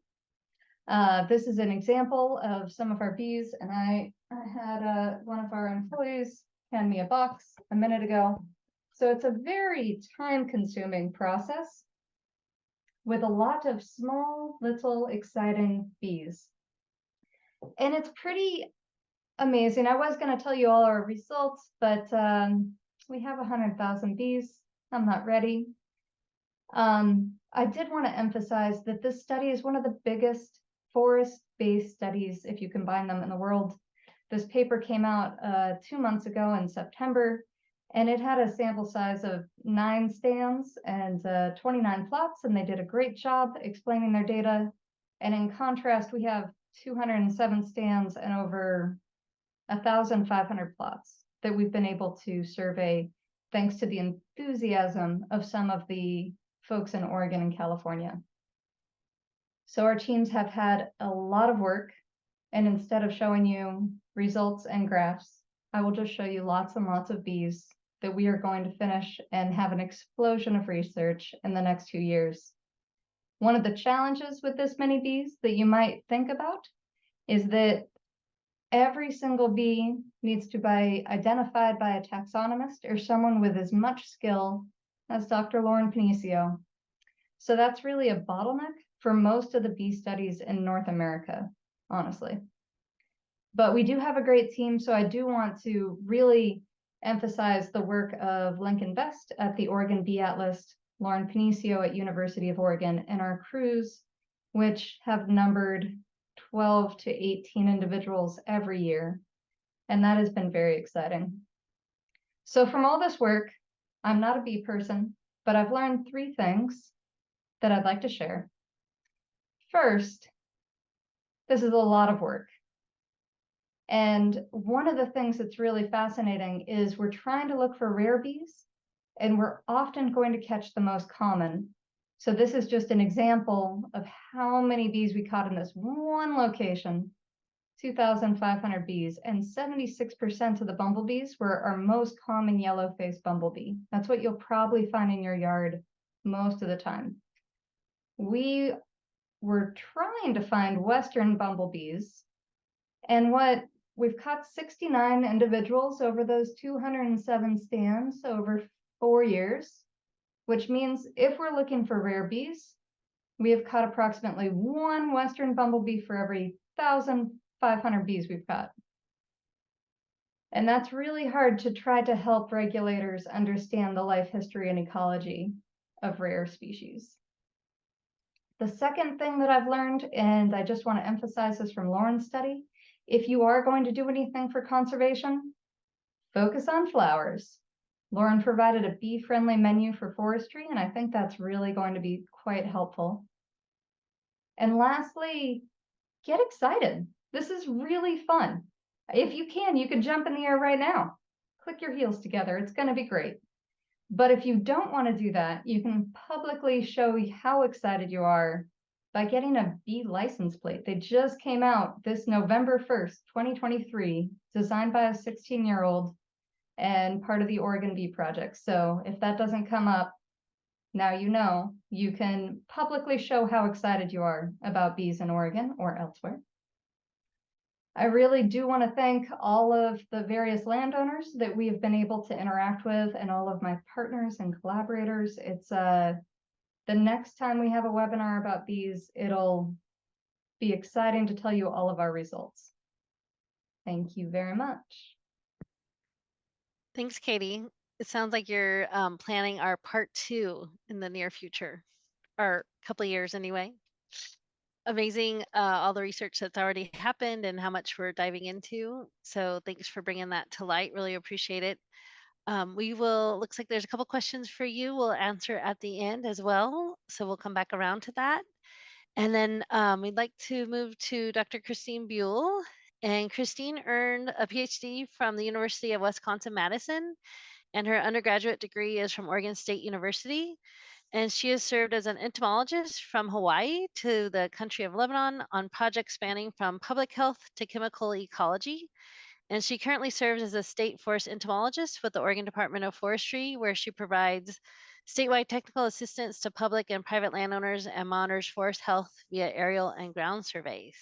This is an example of some of our bees, and I had one of our employees hand me a box a minute ago. So it's a very time-consuming process with a lot of small, little, exciting bees. And it's pretty amazing. I was going to tell you all our results, but we have 100,000 bees. I'm not ready. I did want to emphasize that this study is one of the biggest forest-based studies, if you combine them, in the world. This paper came out 2 months ago in September, and it had a sample size of 9 stands and 29 plots, and they did a great job explaining their data. And in contrast, we have 207 stands and over 1,500 plots that we've been able to survey thanks to the enthusiasm of some of the folks in Oregon and California. So our teams have had a lot of work, and instead of showing you results and graphs, I will just show you lots and lots of bees that we are going to finish and have an explosion of research in the next 2 years. One of the challenges with this many bees that you might think about is that every single bee needs to be identified by a taxonomist or someone with as much skill as Dr. Lauren Panicio. So that's really a bottleneck for most of the bee studies in North America, honestly. But we do have a great team, so I do want to really emphasize the work of Lincoln Best at the Oregon Bee Atlas, Lauren Panicio at University of Oregon, and our crews, which have numbered 12 to 18 individuals every year. And that has been very exciting. So from all this work, I'm not a bee person, but I've learned 3 things that I'd like to share. First, this is a lot of work. And one of the things that's really fascinating is we're trying to look for rare bees, and we're often going to catch the most common. So this is just an example of how many bees we caught in this one location, 2,500 bees, and 76% of the bumblebees were our most common yellow-faced bumblebee. That's what you'll probably find in your yard most of the time. We were trying to find Western bumblebees, and we've caught 69 individuals over those 207 stands over 4 years, which means if we're looking for rare bees, we have caught approximately 1 Western bumblebee for every 1,500 bees we've caught. And that's really hard to try to help regulators understand the life history and ecology of rare species. The second thing that I've learned, and I just want to emphasize this from Lauren's study, if you are going to do anything for conservation, focus on flowers. Lauren provided a bee-friendly menu for forestry, and I think that's really going to be quite helpful. And lastly, get excited. This is really fun. If you can, you could jump in the air right now. Click your heels together. It's going to be great. But if you don't want to do that, you can publicly show how excited you are by getting a bee license plate. They just came out this November 1st, 2023, designed by a 16-year-old and part of the Oregon Bee Project. So if that doesn't come up, now you know, you can publicly show how excited you are about bees in Oregon or elsewhere. I really do want to thank all of the various landowners that we have been able to interact with and all of my partners and collaborators. It's the next time we have a webinar about bees, it'll be exciting to tell you all of our results. Thank you very much. Thanks, Katie. It sounds like you're planning our part 2 in the near future, or a couple of years anyway. Amazing, all the research that's already happened and how much we're diving into. So thanks for bringing that to light. Really appreciate it. Looks like there's a couple questions for you. We'll answer at the end as well. So we'll come back around to that. And then we'd like to move to Dr. Christine Buell. And Christine earned a PhD from the University of Wisconsin-Madison, and her undergraduate degree is from Oregon State University. And she has served as an entomologist from Hawaii to the country of Lebanon on projects spanning from public health to chemical ecology. And she currently serves as a state forest entomologist with the Oregon Department of Forestry, where she provides statewide technical assistance to public and private landowners and monitors forest health via aerial and ground surveys.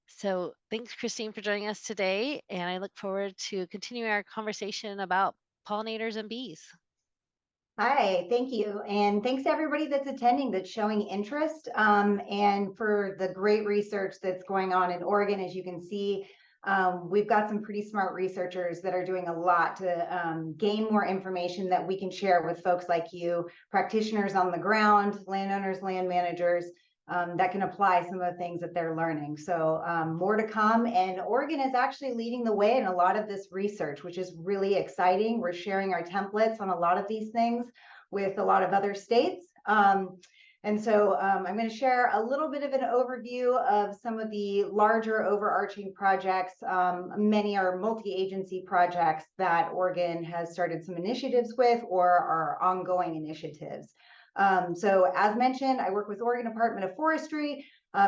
So thanks, Christine, for joining us today. And I look forward to continuing our conversation about pollinators and bees. Hi, thank you. And thanks to everybody that's attending, that's showing interest, and for the great research that's going on in Oregon. As you can see, we've got some pretty smart researchers that are doing a lot to gain more information that we can share with folks like you, practitioners on the ground, landowners, land managers, that can apply some of the things that they're learning. So more to come. And Oregon is actually leading the way in a lot of this research, which is really exciting. We're sharing our templates on a lot of these things with a lot of other states. And so I'm going to share a little bit of an overview of some of the larger overarching projects. Many are multi-agency projects that Oregon has started some initiatives with or are ongoing initiatives. So as mentioned, I work with Oregon Department of Forestry.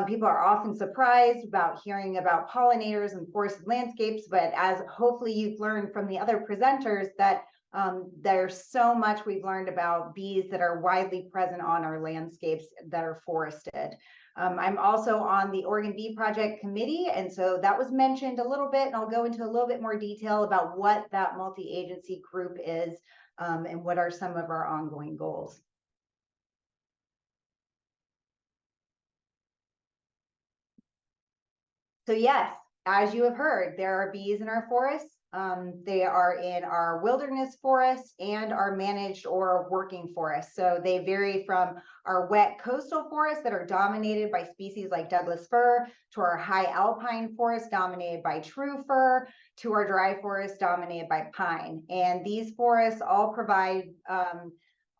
People are often surprised about hearing about pollinators and forested landscapes, but as hopefully you've learned from the other presenters that there's so much we've learned about bees that are widely present on our landscapes that are forested. I'm also on the Oregon Bee Project Committee, and so that was mentioned a little bit, and I'll go into a little bit more detail about what that multi-agency group is and what are some of our ongoing goals. So yes, as you have heard, there are bees in our forests. They are in our wilderness forests and our managed or working forests. So they vary from our wet coastal forests that are dominated by species like Douglas fir, to our high alpine forests dominated by true fir, to our dry forests dominated by pine. And these forests all provide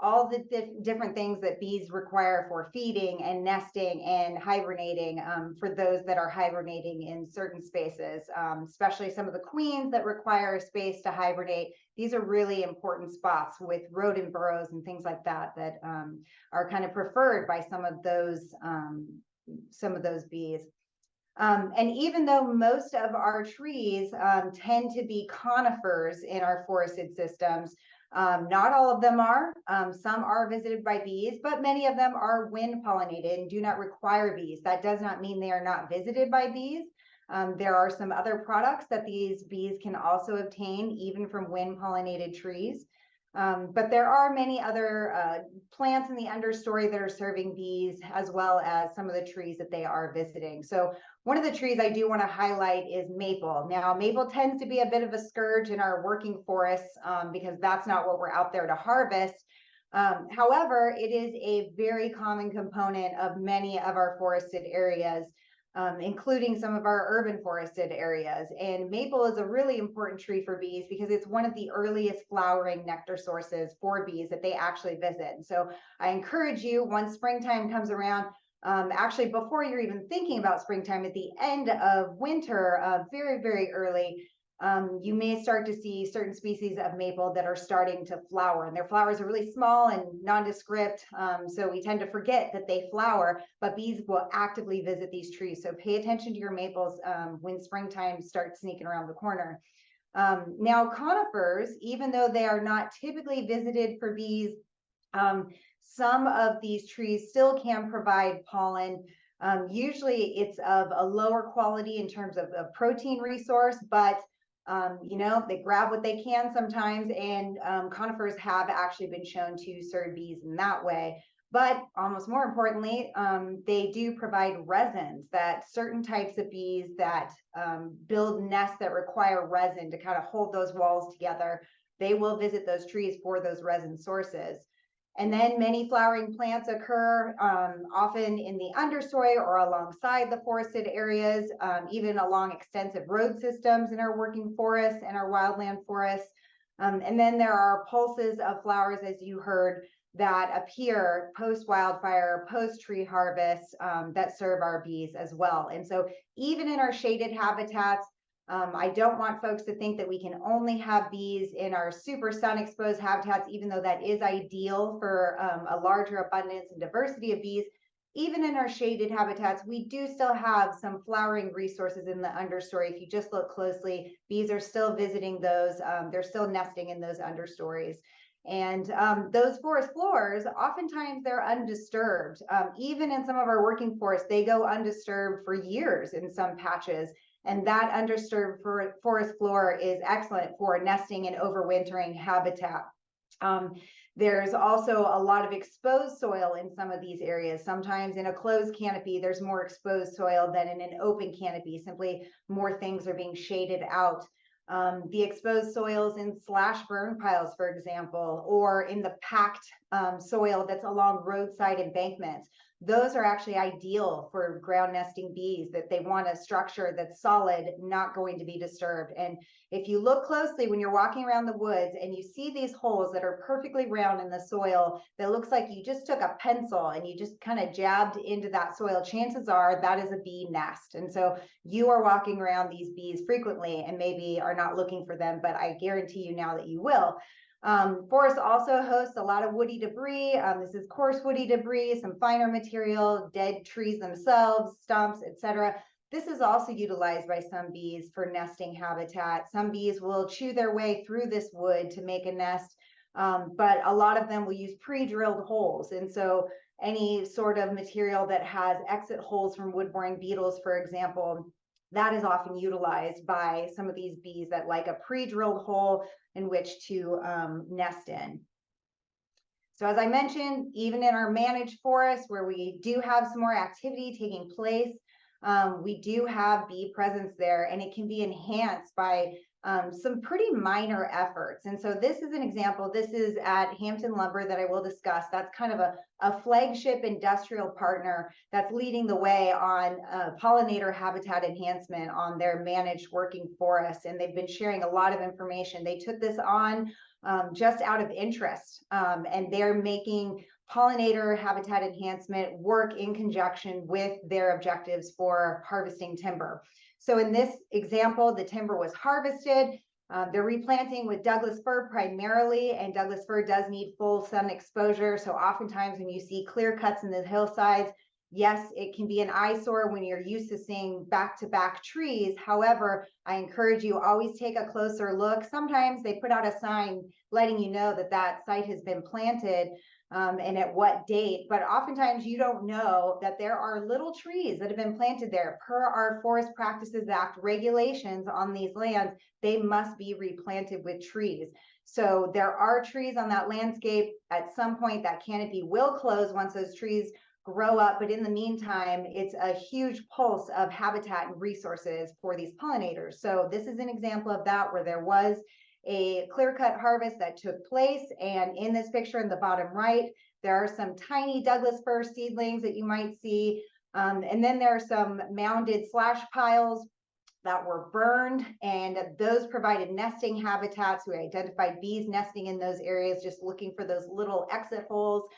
all the different things that bees require for feeding and nesting and hibernating, for those that are hibernating in certain spaces, especially some of the queens that require a space to hibernate. These are really important spots with rodent burrows and things like that that are kind of preferred by some of those bees. And even though most of our trees tend to be conifers in our forested systems, not all of them are. Some are visited by bees, but many of them are wind pollinated and do not require bees. That does not mean they are not visited by bees. There are some other products that these bees can also obtain even from wind pollinated trees. But there are many other plants in the understory that are serving bees, as well as some of the trees that they are visiting. So one of the trees I do want to highlight is maple. Now, maple tends to be a bit of a scourge in our working forests because that's not what we're out there to harvest. However, it is a very common component of many of our forested areas, including some of our urban forested areas. And maple is a really important tree for bees because it's one of the earliest flowering nectar sources for bees that they actually visit. And so I encourage you, once springtime comes around, actually before you're even thinking about springtime, at the end of winter, very, very early, you may start to see certain species of maple that are starting to flower, and their flowers are really small and nondescript. So we tend to forget that they flower, but bees will actively visit these trees. So pay attention to your maples when springtime starts sneaking around the corner. Now, conifers, even though they are not typically visited for bees, some of these trees still can provide pollen. Usually it's of a lower quality in terms of a protein resource, but you know, they grab what they can sometimes, and conifers have actually been shown to serve bees in that way. But almost more importantly, they do provide resins that certain types of bees that build nests that require resin to kind of hold those walls together, they will visit those trees for those resin sources. And then many flowering plants occur often in the understory or alongside the forested areas, even along extensive road systems in our working forests and our wildland forests. And then there are pulses of flowers, as you heard, that appear post-wildfire, post-tree harvest that serve our bees as well. And so even in our shaded habitats, I don't want folks to think that we can only have bees in our super sun exposed habitats, even though that is ideal for a larger abundance and diversity of bees. Even in our shaded habitats, we do still have some flowering resources in the understory. If you just look closely, bees are still visiting those, they're still nesting in those understories. And those forest floors, oftentimes they're undisturbed. Even in some of our working forests, they go undisturbed for years in some patches. And that undisturbed forest floor is excellent for nesting and overwintering habitat. There's also a lot of exposed soil in some of these areas. Sometimes in a closed canopy, there's more exposed soil than in an open canopy. Simply more things are being shaded out. The exposed soils in slash burn piles, for example, or in the packed soil that's along roadside embankments. Those are actually ideal for ground nesting bees, that they want a structure that's solid, not going to be disturbed. And if you look closely when you're walking around the woods and you see these holes that are perfectly round in the soil, that looks like you just took a pencil and you just kind of jabbed into that soil, chances are that is a bee nest. And so you are walking around these bees frequently and maybe are not looking for them, but I guarantee you now that you will. Forests also host a lot of woody debris. This is coarse woody debris, some finer material, dead trees themselves, stumps, etc. This is also utilized by some bees for nesting habitat. Some bees will chew their way through this wood to make a nest, but a lot of them will use pre-drilled holes. And so any sort of material that has exit holes from wood-boring beetles, for example, that is often utilized by some of these bees that like a pre-drilled hole in which to nest in. So as I mentioned, even in our managed forests where we do have some more activity taking place, we do have bee presence there, and it can be enhanced by some pretty minor efforts. And so this is an example. This is at Hampton Lumber that I will discuss. That's kind of a flagship industrial partner that's leading the way on pollinator habitat enhancement on their managed working forests. And they've been sharing a lot of information. They took this on just out of interest, and they're making pollinator habitat enhancement work in conjunction with their objectives for harvesting timber. So in this example, the timber was harvested. They're replanting with Douglas fir primarily, and Douglas fir does need full sun exposure. So oftentimes when you see clear cuts in the hillsides, yes, it can be an eyesore when you're used to seeing back-to-back trees. However, I encourage you always take a closer look. Sometimes they put out a sign letting you know that that site has been planted, and at what date, but oftentimes you don't know that there are little trees that have been planted there. Per our Forest Practices Act regulations on these lands, they must be replanted with trees. So there are trees on that landscape. At some point, that canopy will close once those trees grow up, but in the meantime, it's a huge pulse of habitat and resources for these pollinators. So this is an example of that, where there was a clear-cut harvest that took place. And in this picture in the bottom right, there are some tiny Douglas fir seedlings that you might see. And then there are some mounded slash piles that were burned, and those provided nesting habitats. We identified bees nesting in those areas, just looking for those little exit holes.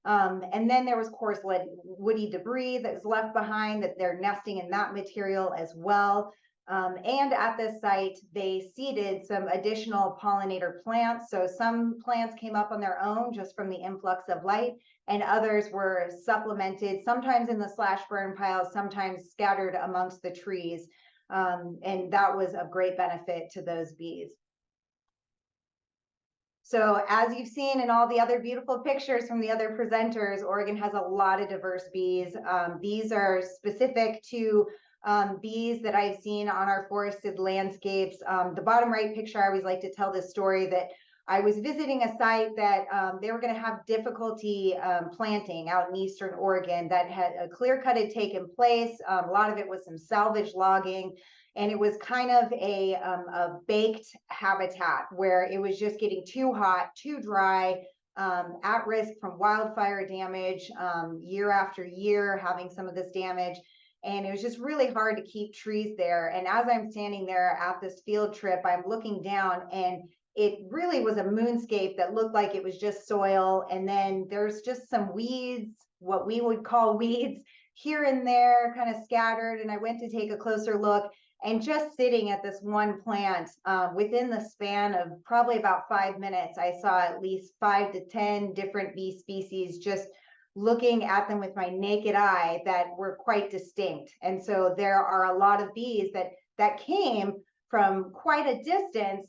And then there was coarse woody debris that was left behind, that they're nesting in that material as well. And at this site, they seeded some additional pollinator plants. So some plants came up on their own just from the influx of light, and others were supplemented, sometimes in the slash burn piles, sometimes scattered amongst the trees. And that was of great benefit to those bees. So as you've seen in all the other beautiful pictures from the other presenters, Oregon has a lot of diverse bees. These are specific to bees that I've seen on our forested landscapes. The bottom right picture, I always like to tell this story that I was visiting a site that they were going to have difficulty planting out in Eastern Oregon that had a clear cut had taken place. A lot of it was some salvage logging. And it was kind of a baked habitat where it was just getting too hot, too dry, at risk from wildfire damage year after year, having some of this damage. And it was just really hard to keep trees there. And as I'm standing there at this field trip, I'm looking down, and it really was a moonscape that looked like it was just soil. And then there's just some weeds, what we would call weeds, here and there, kind of scattered. And I went to take a closer look. And just sitting at this one plant, within the span of probably about 5 minutes, I saw at least 5 to 10 different bee species, just looking at them with my naked eye, that were quite distinct. And so there are a lot of bees that came from quite a distance,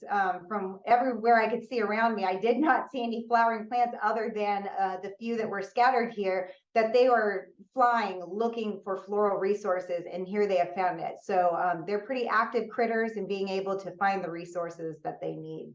from everywhere I could see around me. I did not see any flowering plants other than the few that were scattered here, that they were flying looking for floral resources, and here they have found it. So they're pretty active critters in being able to find the resources that they need.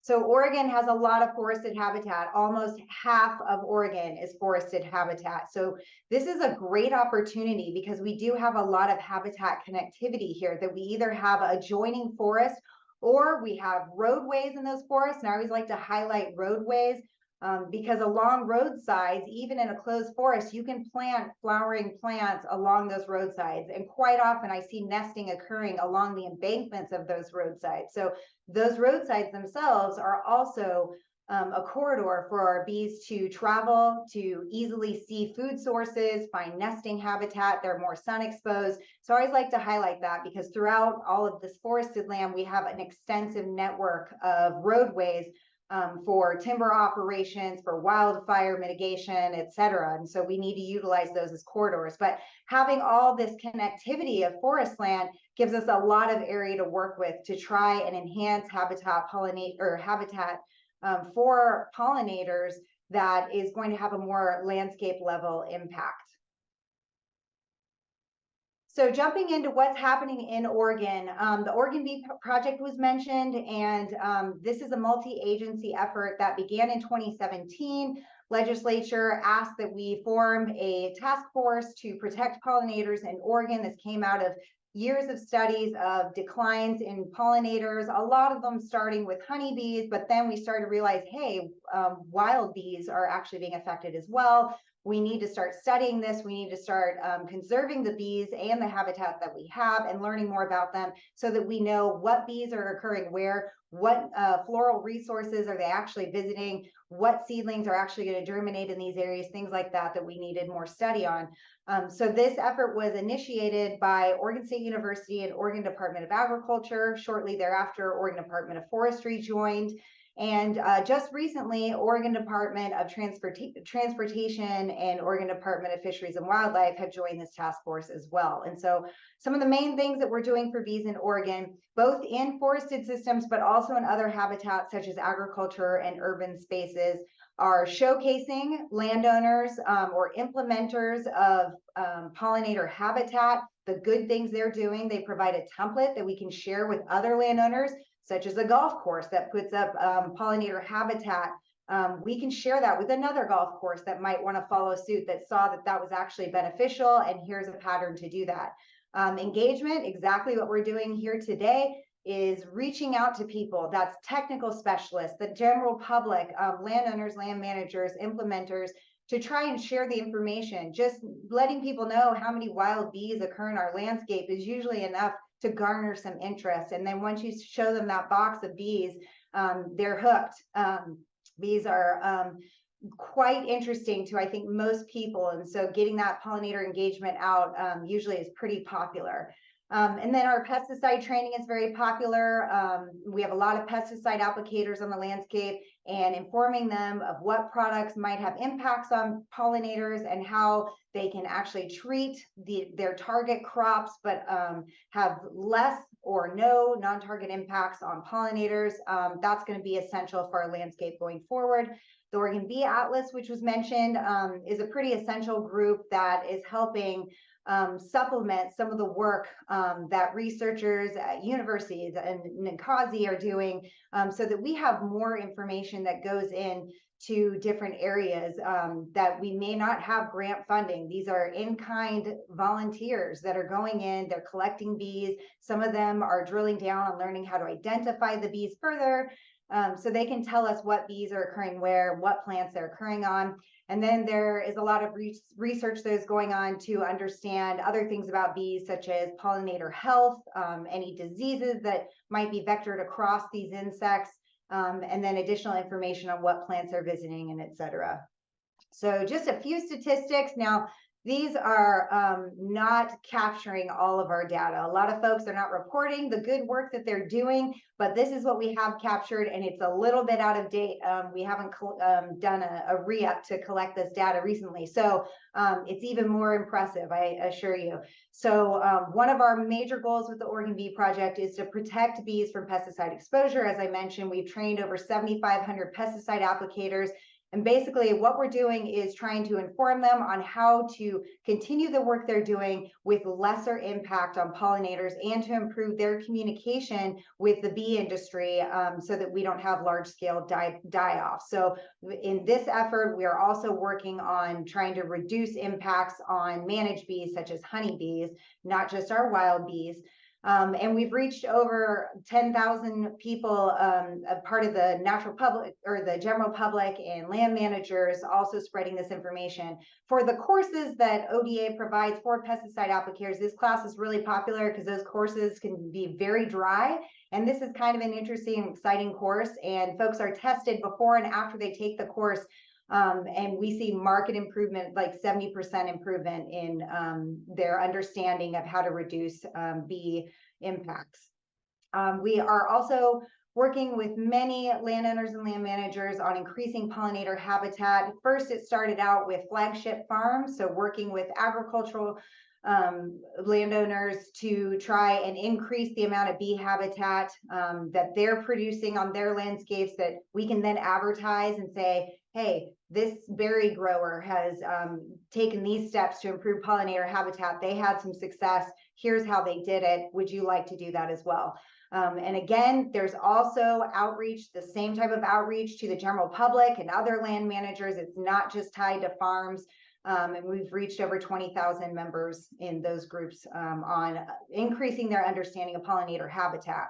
So Oregon has a lot of forested habitat. Almost half of Oregon is forested habitat. So this is a great opportunity because we do have a lot of habitat connectivity here, that we either have adjoining forest or we have roadways in those forests. And I always like to highlight roadways because along roadsides, even in a closed forest, you can plant flowering plants along those roadsides. And quite often I see nesting occurring along the embankments of those roadsides. So those roadsides themselves are also a corridor for our bees to travel, to easily see food sources, find nesting habitat. They're more sun exposed. So I always like to highlight that because throughout all of this forested land, we have an extensive network of roadways for timber operations, for wildfire mitigation, et cetera. And so we need to utilize those as corridors. But having all this connectivity of forest land gives us a lot of area to work with to try and enhance habitat for pollinators that is going to have a more landscape level impact. So jumping into what's happening in Oregon, the Oregon Bee Project was mentioned, and this is a multi-agency effort that began in 2017. Legislature asked that we form a task force to protect pollinators in Oregon. This came out of years of studies of declines in pollinators, a lot of them starting with honeybees, but then we started to realize, hey, wild bees are actually being affected as well. We need to start studying this. We need to start conserving the bees and the habitat that we have and learning more about them so that we know what bees are occurring where, what floral resources are they actually visiting, what seedlings are actually going to germinate in these areas, things like that, that we needed more study on. So this effort was initiated by Oregon State University and Oregon Department of Agriculture. Shortly thereafter, Oregon Department of Forestry joined. And just recently, Oregon Department of Transportation and Oregon Department of Fisheries and Wildlife have joined this task force as well. And so some of the main things that we're doing for bees in Oregon, both in forested systems, but also in other habitats such as agriculture and urban spaces, are showcasing landowners or implementers of pollinator habitat, the good things they're doing. They provide a template that we can share with other landowners, such as a golf course that puts up pollinator habitat. We can share that with another golf course that might want to follow suit, that saw that that was actually beneficial, and here's a pattern to do that. Engagement, exactly what we're doing here today, is reaching out to people. That's technical specialists, the general public, landowners, land managers, implementers, to try and share the information. Just letting people know how many wild bees occur in our landscape is usually enough to garner some interest. And then once you show them that box of bees, they're hooked. Bees are quite interesting to, I think, most people. And so getting that pollinator engagement out usually is pretty popular. And then our pesticide training is very popular. We have a lot of pesticide applicators on the landscape, and informing them of what products might have impacts on pollinators and how they can actually treat their target crops, but have less or no non-target impacts on pollinators. That's going to be essential for our landscape going forward. The Oregon Bee Atlas, which was mentioned, is a pretty essential group that is helping supplement some of the work that researchers at universities and NCAUSE are doing, so that we have more information that goes in to different areas that we may not have grant funding. These are in-kind volunteers that are going in, they're collecting bees. Some of them are drilling down on learning how to identify the bees further, so they can tell us what bees are occurring where, what plants they're occurring on. And then there is a lot of research that is going on to understand other things about bees, such as pollinator health, any diseases that might be vectored across these insects, and then additional information on what plants they're visiting, and et cetera. So just a few statistics. Now, these are not capturing all of our data. A lot of folks are not reporting the good work that they're doing, but this is what we have captured, and it's a little bit out of date. We haven't done a re-up to collect this data recently, so it's even more impressive, I assure you. So one of our major goals with the Oregon Bee Project is to protect bees from pesticide exposure. As I mentioned, we've trained over 7,500 pesticide applicators. And basically what we're doing is trying to inform them on how to continue the work they're doing with lesser impact on pollinators, and to improve their communication with the bee industry, so that we don't have large scale die-off. So in this effort, we are also working on trying to reduce impacts on managed bees, such as honeybees, not just our wild bees. And we've reached over 10,000 people, a part of the natural public or the general public, and land managers also spreading this information. For the courses that ODA provides for pesticide applicators, this class is really popular because those courses can be very dry. And this is kind of an interesting and exciting course, and folks are tested before and after they take the course. And we see market improvement, like 70% improvement in their understanding of how to reduce bee impacts. We are also working with many landowners and land managers on increasing pollinator habitat. First, it started out with flagship farms, so working with agricultural landowners to try and increase the amount of bee habitat that they're producing on their landscapes, that we can then advertise and say, hey, this berry grower has taken these steps to improve pollinator habitat. They had some success. Here's how they did it. Would you like to do that as well? And again, there's also outreach, the same type of outreach to the general public and other land managers. It's not just tied to farms. And we've reached over 20,000 members in those groups on increasing their understanding of pollinator habitat.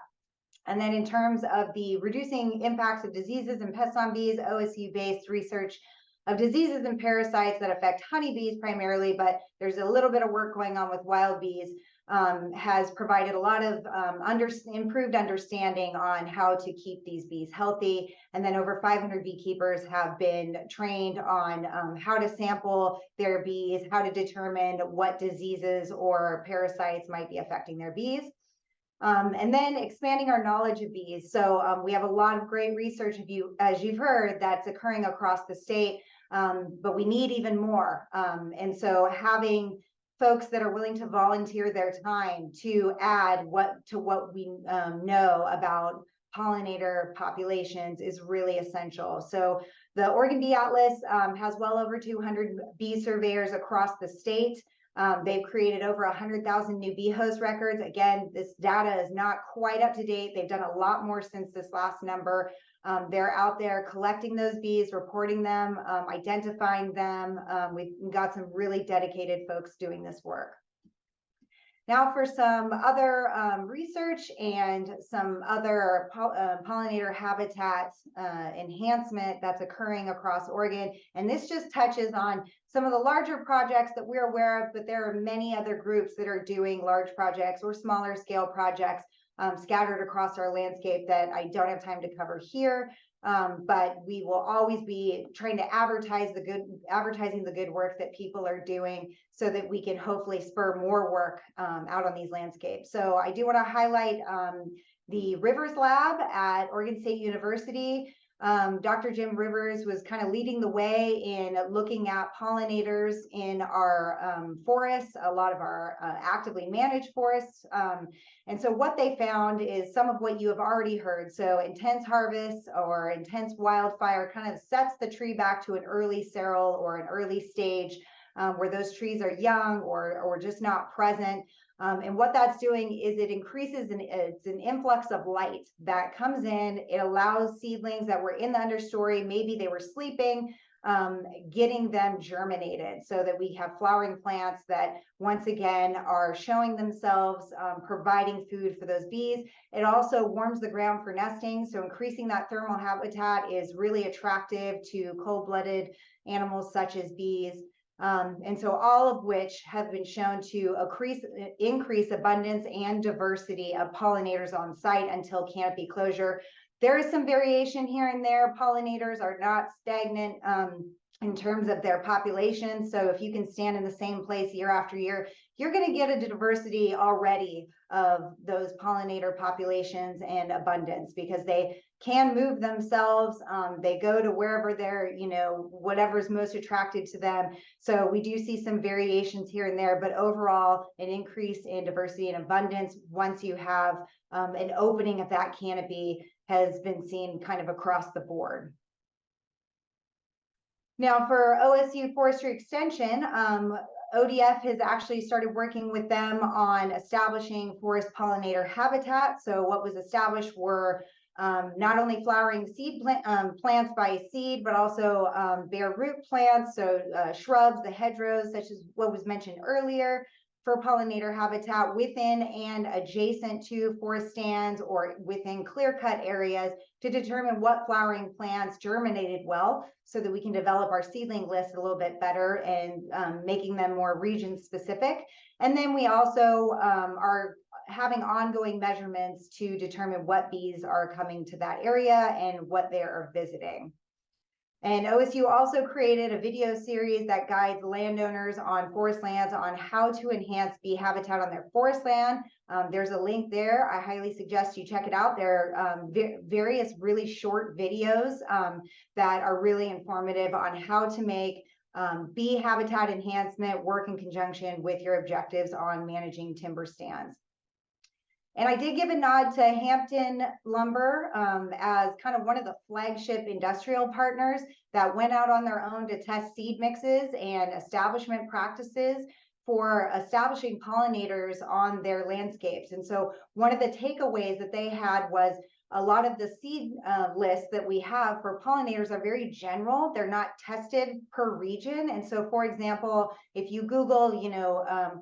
And then in terms of the reducing impacts of diseases and pests on bees, OSU-based research of diseases and parasites that affect honeybees primarily, but there's a little bit of work going on with wild bees, has provided a lot of improved understanding on how to keep these bees healthy. And then over 500 beekeepers have been trained on how to sample their bees, how to determine what diseases or parasites might be affecting their bees. And then expanding our knowledge of bees. So we have a lot of great research, as you've heard, that's occurring across the state, but we need even more. And so having folks that are willing to volunteer their time to add to what we know about pollinator populations is really essential. So the Oregon Bee Atlas has well over 200 bee surveyors across the state. They've created over 100,000 new bee host records. Again, this data is not quite up to date. They've done a lot more since this last number. They're out there collecting those bees, reporting them, identifying them. We've got some really dedicated folks doing this work. Now for some other research and some other pollinator habitat enhancement that's occurring across Oregon. And this just touches on some of the larger projects that we're aware of, but there are many other groups that are doing large projects or smaller scale projects scattered across our landscape that I don't have time to cover here. but we will always be trying to advertising the good work that people are doing so that we can hopefully spur more work out on these landscapes. So I do want to highlight the Rivers Lab at Oregon State University. Dr. Jim Rivers was kind of leading the way in looking at pollinators in our forests, a lot of our actively managed forests. And so what they found is some of what you have already heard. So intense harvest or intense wildfire kind of sets the tree back to an early seral or an early stage where those trees are young or just not present. And what that's doing is it increases it's an influx of light that comes in. It allows seedlings that were in the understory, maybe they were sleeping, getting them germinated so that we have flowering plants that once again are showing themselves, providing food for those bees. It also warms the ground for nesting. So increasing that thermal habitat is really attractive to cold-blooded animals such as bees. And so all of which have been shown to increase abundance and diversity of pollinators on site until canopy closure. There is some variation here and there. Pollinators are not stagnant in terms of their population. So if you can stand in the same place year after year, you're going to get a diversity already of those pollinator populations and abundance because they can move themselves. They go to wherever they're, whatever's most attracted to them. So we do see some variations here and there, but overall an increase in diversity and abundance once you have an opening of that canopy has been seen kind of across the board. Now for OSU Forestry Extension, ODF has actually started working with them on establishing forest pollinator habitat. So what was established were not only flowering seed plants by seed, but also bare root plants, so shrubs, the hedgerows, such as what was mentioned earlier, for pollinator habitat within and adjacent to forest stands or within clear-cut areas to determine what flowering plants germinated well so that we can develop our seedling list a little bit better and making them more region specific. And then we also are having ongoing measurements to determine what bees are coming to that area and what they are visiting. And OSU also created a video series that guides landowners on forest lands on how to enhance bee habitat on their forest land. There's a link there. I highly suggest you check it out. There are various really short videos that are really informative on how to make bee habitat enhancement work in conjunction with your objectives on managing timber stands. And I did give a nod to Hampton Lumber as kind of one of the flagship industrial partners that went out on their own to test seed mixes and establishment practices for establishing pollinators on their landscapes. And so one of the takeaways that they had was a lot of the seed lists that we have for pollinators are very general. They're not tested per region. And so, for example, if you Google,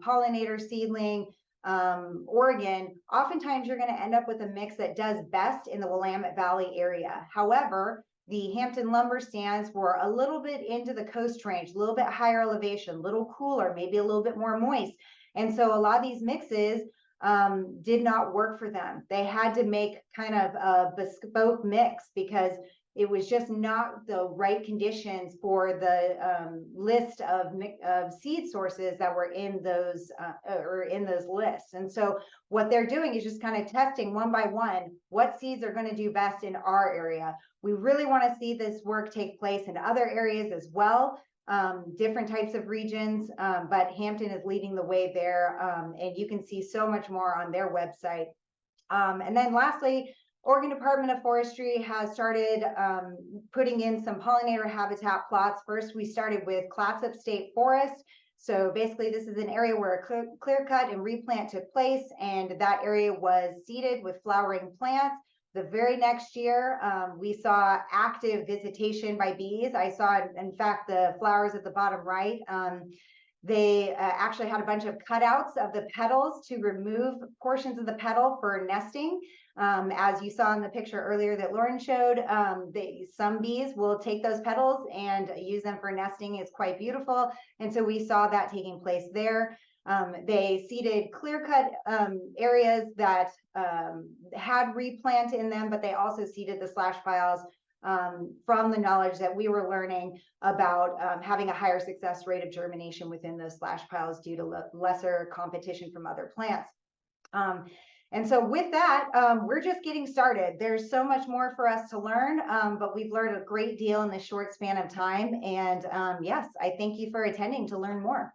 pollinator seedling, Oregon, oftentimes you're going to end up with a mix that does best in the Willamette Valley area. However, the Hampton lumber stands were a little bit into the coast range, a little bit higher elevation, a little cooler, maybe a little bit more moist. And so a lot of these mixes did not work for them. They had to make kind of a bespoke mix because it was just not the right conditions for the list of seed sources that were in those lists. And so what they're doing is just kind of testing one by one what seeds are going to do best in our area. We really want to see this work take place in other areas as well, different types of regions, but Hampton is leading the way there, and you can see so much more on their website. And then lastly, Oregon Department of Forestry has started putting in some pollinator habitat plots. First, we started with Clatsop State Forest. So basically, this is an area where a clear cut and replant took place, and that area was seeded with flowering plants. The very next year, we saw active visitation by bees. I saw, in fact, the flowers at the bottom right. They actually had a bunch of cutouts of the petals to remove portions of the petal for nesting. As you saw in the picture earlier that Lauren showed, some bees will take those petals and use them for nesting. It's quite beautiful. And so we saw that taking place there. They seeded clear-cut areas that had replant in them, but they also seeded the slash piles from the knowledge that we were learning about having a higher success rate of germination within those slash piles due to lesser competition from other plants. And so with that, we're just getting started. There's so much more for us to learn, but we've learned a great deal in this short span of time. And yes, I thank you for attending to learn more.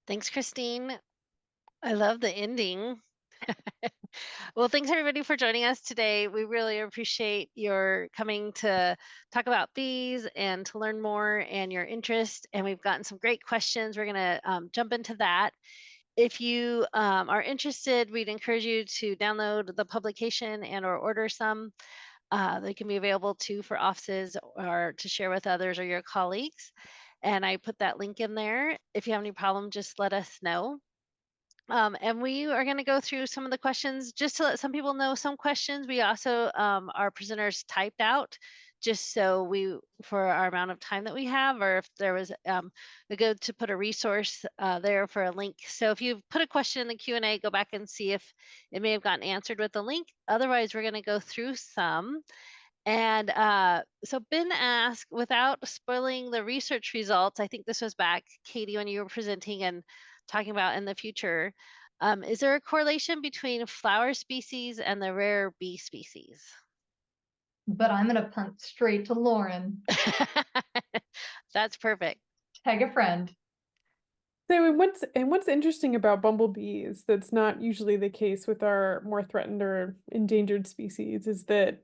Thanks, Christine. I love the ending. Well, thanks everybody for joining us today. We really appreciate your coming to talk about bees and to learn more and your interest. And we've gotten some great questions. We're going to jump into that. If you are interested, we'd encourage you to download the publication and or order some. They can be available too for offices or to share with others or your colleagues. And I put that link in there. If you have any problem, just let us know. And we are going to go through some of the questions just to let some people know some questions. We also, our presenters typed out just so we, for our amount of time that we have, or if there was a good to put a resource there for a link. So if you put a question in the Q&A, go back and see if it may have gotten answered with the link. Otherwise, we're going to go through some. And so Ben asked, without spoiling the research results, I think this was back, Katie, when you were presenting and talking about in the future, is there a correlation between flower species and the rare bee species? But I'm gonna punt straight to Lauren. That's perfect. Tag a friend. So what's interesting about bumblebees that's not usually the case with our more threatened or endangered species is that,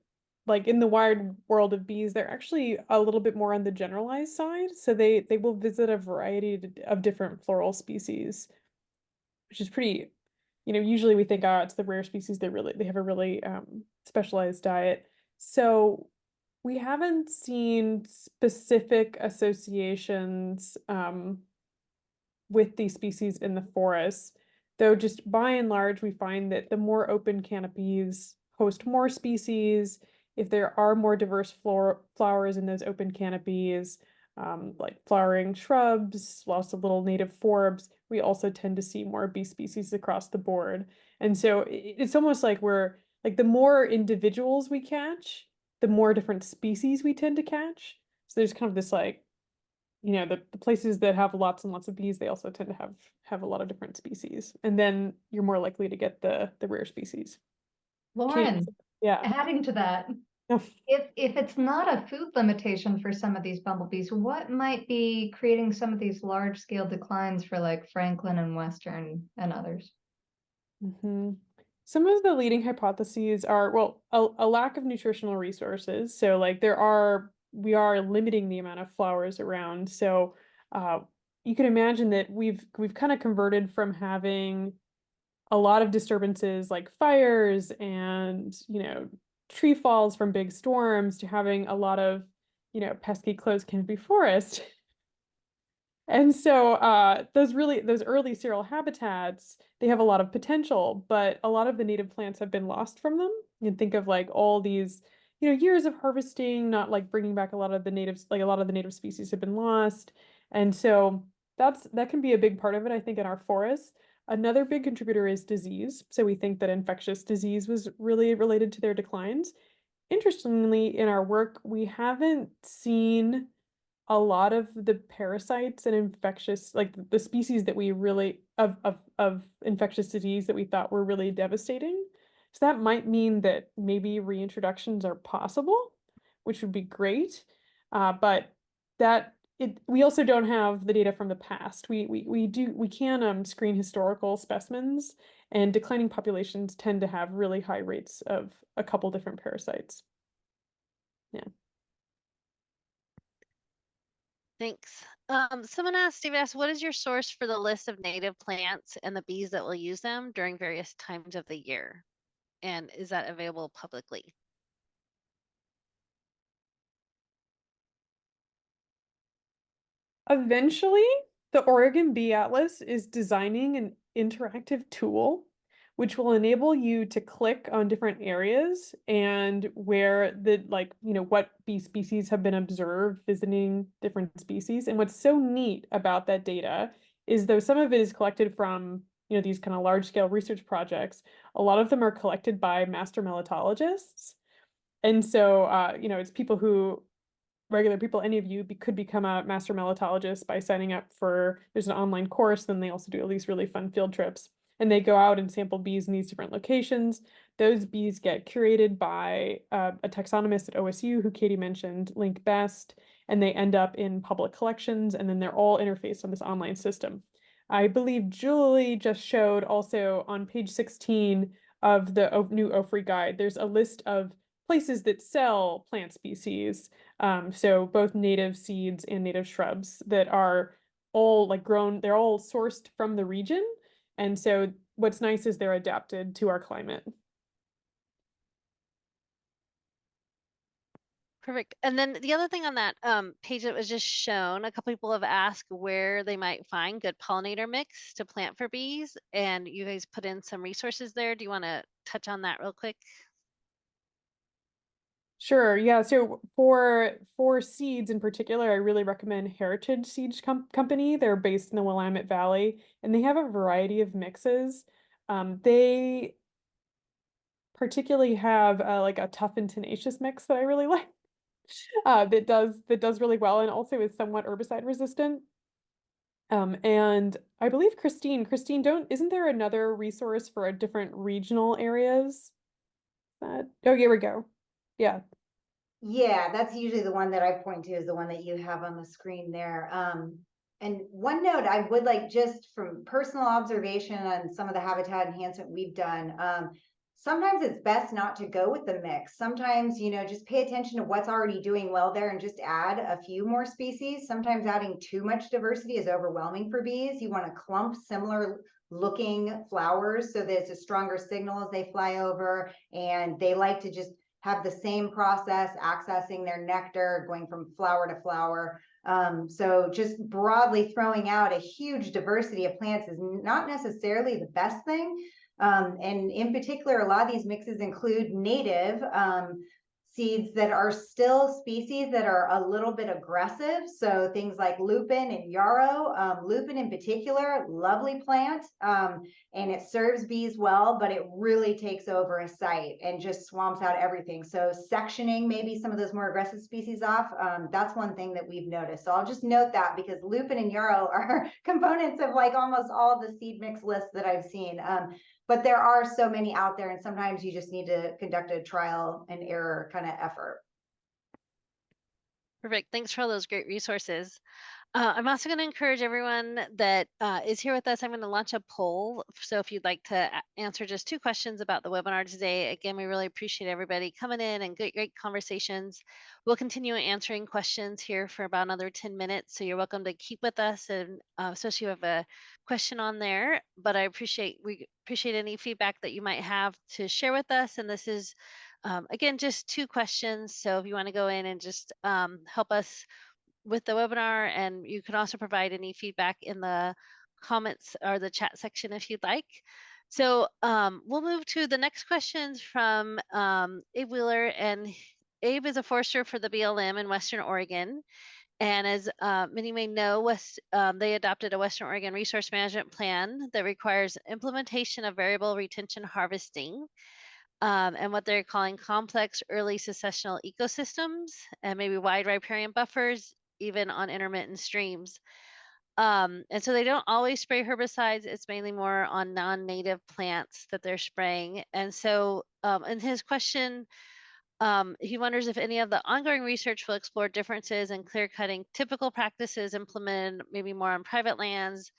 like, in the wide world of bees, they're actually a little bit more on the generalized side. So they will visit a variety of different floral species, which is pretty, usually we think, oh, it's the rare species. They have a really specialized diet. So we haven't seen specific associations with these species in the forest, though just by and large, we find that the more open canopies host more species. If there are more diverse flowers in those open canopies, like flowering shrubs, lots of little native forbs, we also tend to see more bee species across the board. And so it's almost like the more individuals we catch, the more different species we tend to catch. So there's kind of this the places that have lots and lots of bees, they also tend to have a lot of different species. And then you're more likely to get the rare species. Lauren, Yeah. adding to that, if it's not a food limitation for some of these bumblebees, what might be creating some of these large scale declines for like Franklin and Western and others? Some of the leading hypotheses are, well, a lack of nutritional resources. So like we are limiting the amount of flowers around. So you can imagine that we've kind of converted from having a lot of disturbances like fires and tree falls from big storms to having a lot of pesky closed canopy forest. And so those early cereal habitats, they have a lot of potential, but a lot of the native plants have been lost from them. You can think of like all these years of harvesting, not like bringing back a lot of the natives, like a lot of the native species have been lost. And so that can be a big part of it, I think, in our forests. Another big contributor is disease. So we think that infectious disease was really related to their declines. Interestingly, in our work, we haven't seen a lot of the parasites and infectious, like the species that we really of infectious disease that we thought were really devastating. So that might mean that maybe reintroductions are possible, which would be great. But we also don't have the data from the past. We can screen historical specimens, and declining populations tend to have really high rates of a couple different parasites. Yeah. Thanks. Someone asked, David asked, what is your source for the list of native plants and the bees that will use them during various times of the year? And is that available publicly? Eventually, the Oregon Bee Atlas is designing an interactive tool which will enable you to click on different areas and where what bee species have been observed visiting different species. And what's so neat about that data is, though some of it is collected from these kind of large scale research projects, a lot of them are collected by master melitologists. And so, it's people who, regular people, any of you could become a master melitologist by signing up for, there's an online course, then they also do all these really fun field trips. And they go out and sample bees in these different locations. Those bees get curated by a taxonomist at OSU, who Katie mentioned, Link Best, and they end up in public collections, and then they're all interfaced on this online system. I believe Julie just showed also on page 16 of the new OFRI guide, there's a list of places that sell plant species, so both native seeds and native shrubs that are all like grown, they're all sourced from the region. And so what's nice is they're adapted to our climate. Perfect. And then the other thing on that page that was just shown, a couple people have asked where they might find good pollinator mix to plant for bees, and you guys put in some resources there. Do you want to touch on that real quick? Sure. Yeah. So for seeds in particular, I really recommend Heritage Seeds Company. They're based in the Willamette Valley, and they have a variety of mixes. They particularly have like a tough and tenacious mix that I really like. That does really well, and also is somewhat herbicide resistant. And I believe Christine, isn't there another resource for different regional areas? Oh, here we go. Yeah. Yeah, that's usually the one that I point to, is the one that you have on the screen there. And one note I would like, just from personal observation on some of the habitat enhancement we've done, sometimes it's best not to go with the mix. Sometimes, just pay attention to what's already doing well there and just add a few more species. Sometimes adding too much diversity is overwhelming for bees. You want to clump similar looking flowers so that it's a stronger signal as they fly over, and they like to just have the same process accessing their nectar, going from flower to flower. So just broadly throwing out a huge diversity of plants is not necessarily the best thing. And in particular, a lot of these mixes include native seeds that are still species that are a little bit aggressive. So things like lupin and yarrow. Lupin in particular, lovely plant, and it serves bees well, but it really takes over a site and just swamps out everything. So sectioning maybe some of those more aggressive species off, that's one thing that we've noticed. So I'll just note that, because lupin and yarrow are components of like almost all the seed mix lists that I've seen. But there are so many out there, and sometimes you just need to conduct a trial and error kind of effort. Perfect. Thanks for all those great resources. I'm also going to encourage everyone that is here with us. I'm going to launch a poll. So if you'd like to answer just 2 questions about the webinar today, again, we really appreciate everybody coming in and great conversations. We'll continue answering questions here for about another 10 minutes. So you're welcome to keep with us, and especially if you have a question on there. But we appreciate any feedback that you might have to share with us. And this is, again, just 2 questions. So if you want to go in and just help us with the webinar, and you can also provide any feedback in the comments or the chat section if you'd like. So we'll move to the next questions from Abe Wheeler, and Abe is a forester for the BLM in Western Oregon. And as many may know, they adopted a Western Oregon Resource Management Plan that requires implementation of variable retention harvesting, and what they're calling complex early successional ecosystems, and maybe wide riparian buffers, even on intermittent streams. And so they don't always spray herbicides. It's mainly more on non-native plants that they're spraying. And so in his question, he wonders if any of the ongoing research will explore differences in clear cutting typical practices implemented maybe more on private lands,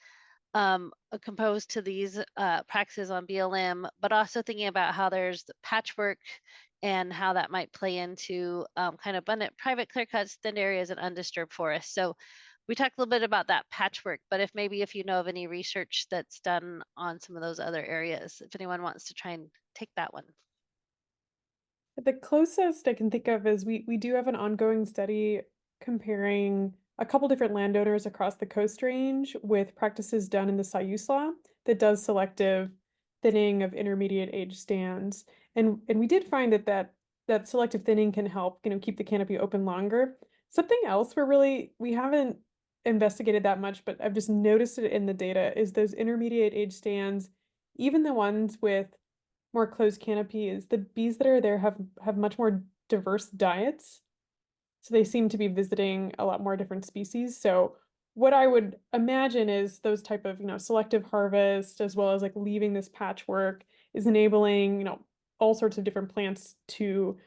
composed to these practices on BLM, but also thinking about how there's patchwork and how that might play into kind of abundant private clear cuts, thinned areas, and undisturbed forests. So we talked a little bit about that patchwork, but if you know of any research that's done on some of those other areas, if anyone wants to try and take that one. The closest I can think of is we do have an ongoing study comparing a couple different landowners across the Coast Range with practices done in the Siuslaw that does selective thinning of intermediate age stands. And we did find that selective thinning can help, keep the canopy open longer. Something else we haven't investigated that much, but I've just noticed it in the data, is those intermediate age stands, even the ones with more closed canopies, the bees that are there have much more diverse diets. So they seem to be visiting a lot more different species. So what I would imagine is those type of, selective harvest, as well as like leaving this patchwork, is enabling, all sorts of different plants to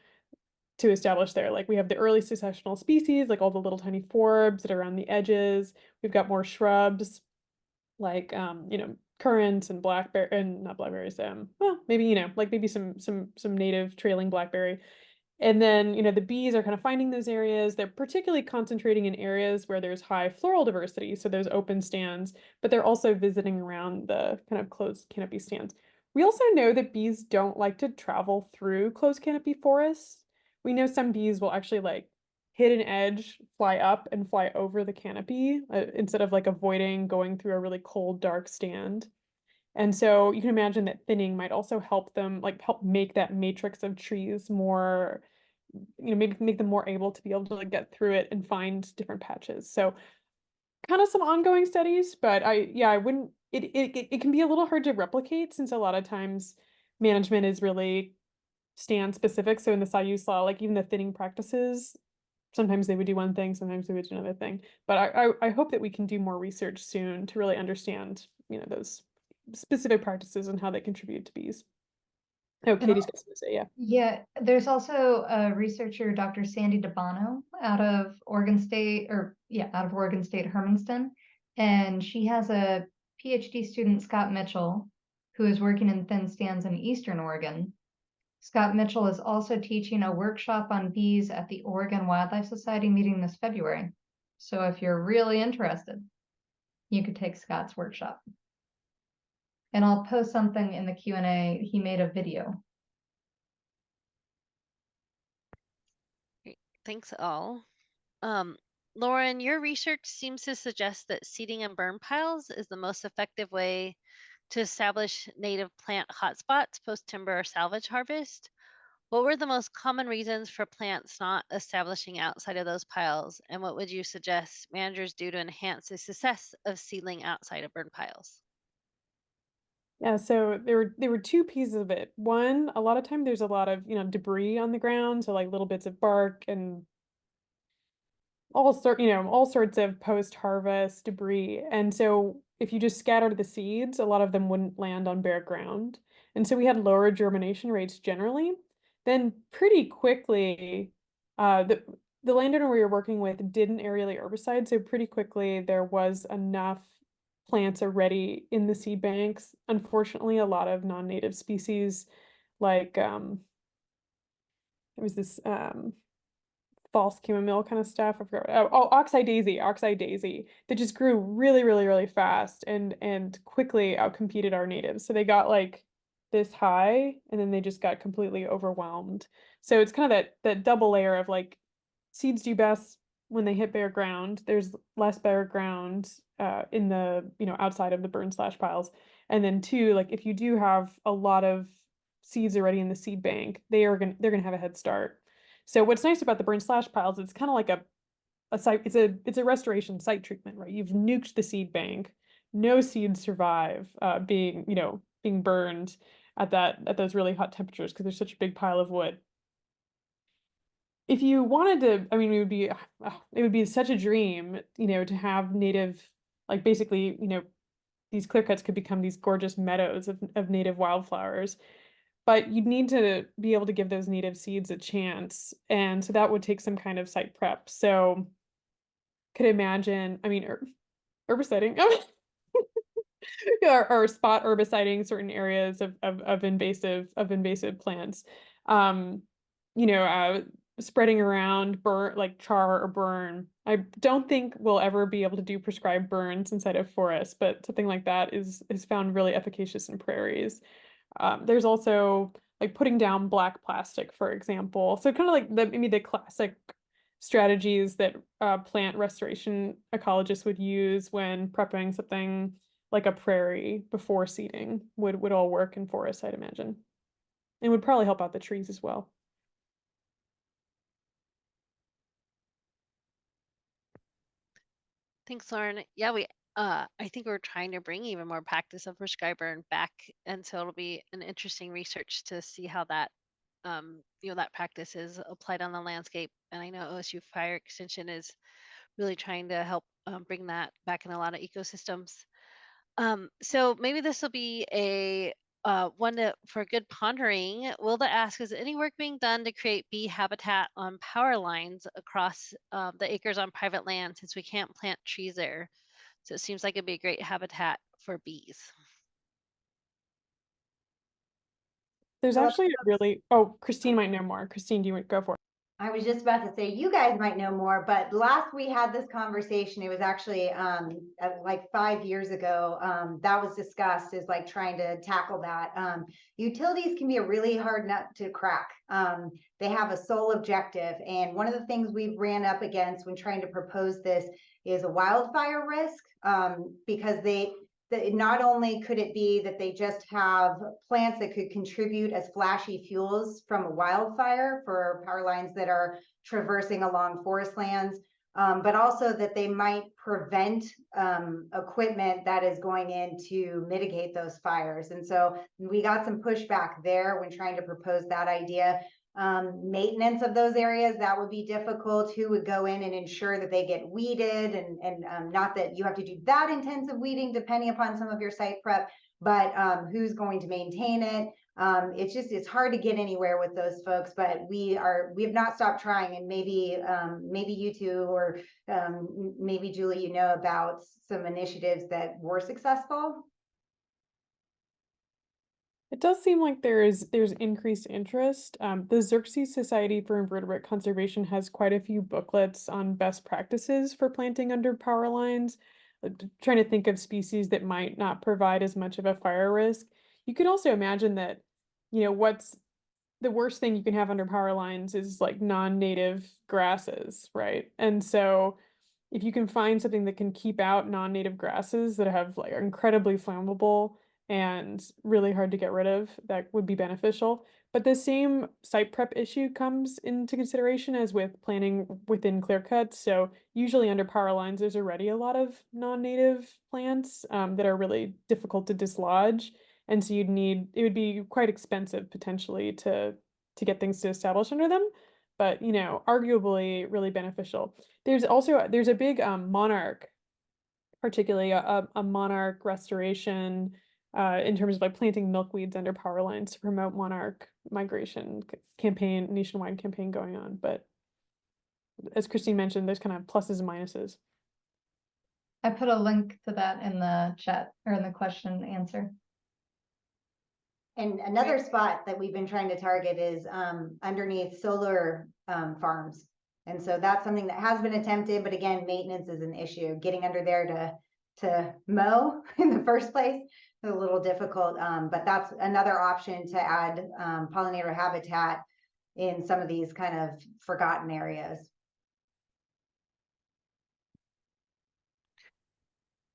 establish there. Like we have the early successional species, like all the little tiny forbs that are around the edges. We've got more shrubs, like currants and blackberry, and not blackberries. Well, maybe like maybe some native trailing blackberry. And then, the bees are kind of finding those areas. They're particularly concentrating in areas where there's high floral diversity, so those open stands, but they're also visiting around the kind of closed canopy stands. We also know that bees don't like to travel through closed canopy forests. We know some bees will actually like hit an edge, fly up and fly over the canopy instead of like avoiding going through a really cold, dark stand. And so you can imagine that thinning might also help them, like help make that matrix of trees more, maybe make them more able to be able to like, get through it and find different patches. So kind of some ongoing studies, but I wouldn't, it can be a little hard to replicate since a lot of times management is really stand specific. So in the Sayus law, like even the thinning practices, sometimes they would do one thing, sometimes they would do another thing. But I hope that we can do more research soon to really understand, those specific practices and how they contribute to bees. Oh, Katie's got something to say, yeah. Yeah, there's also a researcher, Dr. Sandy DeBano, out of Oregon State, out of Oregon State, Hermanston. And she has a PhD student, Scott Mitchell, who is working in thin stands in Eastern Oregon. Scott Mitchell is also teaching a workshop on bees at the Oregon Wildlife Society meeting this February. So if you're really interested, you could take Scott's workshop. And I'll post something in the Q&A. He made a video. Thanks all. Lauren, your research seems to suggest that seeding and burn piles is the most effective way to establish native plant hotspots post-timber or salvage harvest. What were the most common reasons for plants not establishing outside of those piles? And what would you suggest managers do to enhance the success of seedling outside of burn piles? Yeah, so there were two pieces of it. One, a lot of time there's a lot of, debris on the ground, so like little bits of bark and all sorts of post-harvest debris. And so if you just scattered the seeds, a lot of them wouldn't land on bare ground. And so we had lower germination rates generally. Then pretty quickly, the landowner we were working with didn't aerially herbicide, so pretty quickly there was enough plants already in the seed banks. Unfortunately, a lot of non-native species like it was this false chamomile kind of stuff. I forgot. Oxeye daisy, that just grew really, really, really fast and quickly outcompeted our natives. So they got like this high, and then they just got completely overwhelmed. So it's kind of that double layer of like seeds do best when they hit bare ground. There's less bare ground in the outside of the burn slash piles, and then two, like if you do have a lot of seeds already in the seed bank, they're gonna have a head start. So what's nice about the burn slash piles, it's kind of like a site, it's a restoration site treatment, right? You've nuked the seed bank. No seeds survive being burned at those really hot temperatures because there's such a big pile of wood. If you wanted to, I mean, it would be such a dream, to have native, like basically, these clear cuts could become these gorgeous meadows of native wildflowers. But you'd need to be able to give those native seeds a chance. And so that would take some kind of site prep. So could imagine, I mean, herbiciding or spot herbiciding certain areas of invasive plants. Spreading around like char or burn. I don't think we'll ever be able to do prescribed burns inside of forests, but something like that is found really efficacious in prairies. There's also like putting down black plastic, for example. So kind of like maybe the classic strategies that plant restoration ecologists would use when prepping something like a prairie before seeding would all work in forests, I'd imagine. And would probably help out the trees as well. Thanks, Lauren. Yeah, I think we're trying to bring even more practice of prescriber and back, and so it'll be an interesting research to see how that that practice is applied on the landscape. And I know OSU Fire Extension is really trying to help bring that back in a lot of ecosystems. So maybe this will be a one for good pondering. Wilda asks, is any work being done to create bee habitat on power lines across the acres on private land since we can't plant trees there? So it seems like it'd be a great habitat for bees. There's Well, actually a really, oh, Christine might know more. Christine, do you want to go for it? I was just about to say, you guys might know more, but last we had this conversation, it was actually like 5 years ago, that was discussed as like trying to tackle that. Utilities can be a really hard nut to crack. They have a sole objective. And one of the things we've ran up against when trying to propose this is a wildfire risk, because not only could it be that they just have plants that could contribute as flashy fuels from a wildfire for power lines that are traversing along forest lands, but also that they might prevent equipment that is going in to mitigate those fires. And so we got some pushback there when trying to propose that idea. Maintenance of those areas, that would be difficult. Who would go in and ensure that they get weeded, and not that you have to do that intensive weeding depending upon some of your site prep, but who's going to maintain it? It's hard to get anywhere with those folks, but we have not stopped trying. And maybe you two, or maybe Julie, you know about some initiatives that were successful. It does seem like there's increased interest. The Xerxes Society for Invertebrate Conservation has quite a few booklets on best practices for planting under power lines, trying to think of species that might not provide as much of a fire risk. You could also imagine that, what's the worst thing you can have under power lines is like non-native grasses, right? And so if you can find something that can keep out non-native grasses that have like are incredibly flammable and really hard to get rid of, that would be beneficial. But the same site prep issue comes into consideration as with planting within clear cuts. So usually under power lines, there's already a lot of non-native plants that are really difficult to dislodge. And so it would be quite expensive potentially to get things to establish under them, but arguably really beneficial. There's a big monarch, particularly a monarch restoration in terms of like planting milkweeds under power lines to promote monarch migration nationwide campaign going on. But as Christine mentioned, there's kind of pluses and minuses. I put a link to that in the chat or in the question and answer. And another spot that we've been trying to target is underneath solar farms. And so that's something that has been attempted, but again, maintenance is an issue. Getting under there to mow in the first place is a little difficult, but that's another option to add pollinator habitat in some of these kind of forgotten areas.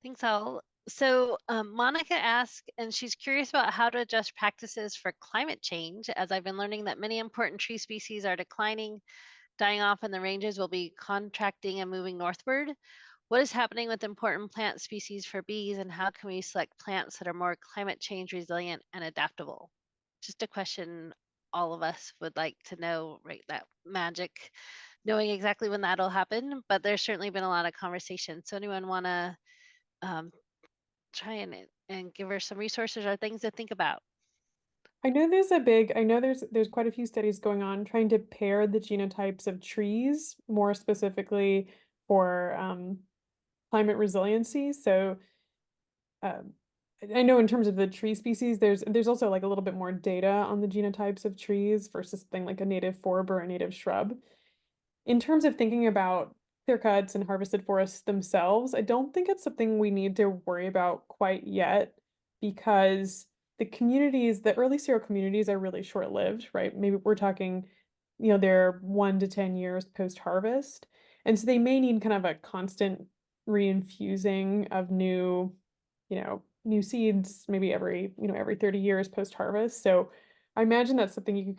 Thanks, all. So Monica asked, and she's curious about how to adjust practices for climate change, as I've been learning that many important tree species are declining, dying off, and the ranges will be contracting and moving northward. What is happening with important plant species for bees, and how can we select plants that are more climate change resilient and adaptable? Just a question all of us would like to know, right? That magic, knowing exactly when that'll happen, but there's certainly been a lot of conversation. So anyone want to try and give her some resources or things to think about? I know there's quite a few studies going on trying to pair the genotypes of trees more specifically for climate resiliency. So I know in terms of the tree species, there's also like a little bit more data on the genotypes of trees versus something like a native forb or a native shrub. In terms of thinking about clear cuts and harvested forests themselves, I don't think it's something we need to worry about quite yet, because the early cereal communities are really short-lived, right? Maybe we're talking, they're 1 to 10 years post-harvest. And so they may need kind of a constant reinfusing of new seeds, maybe every 30 years post-harvest. So I imagine that's something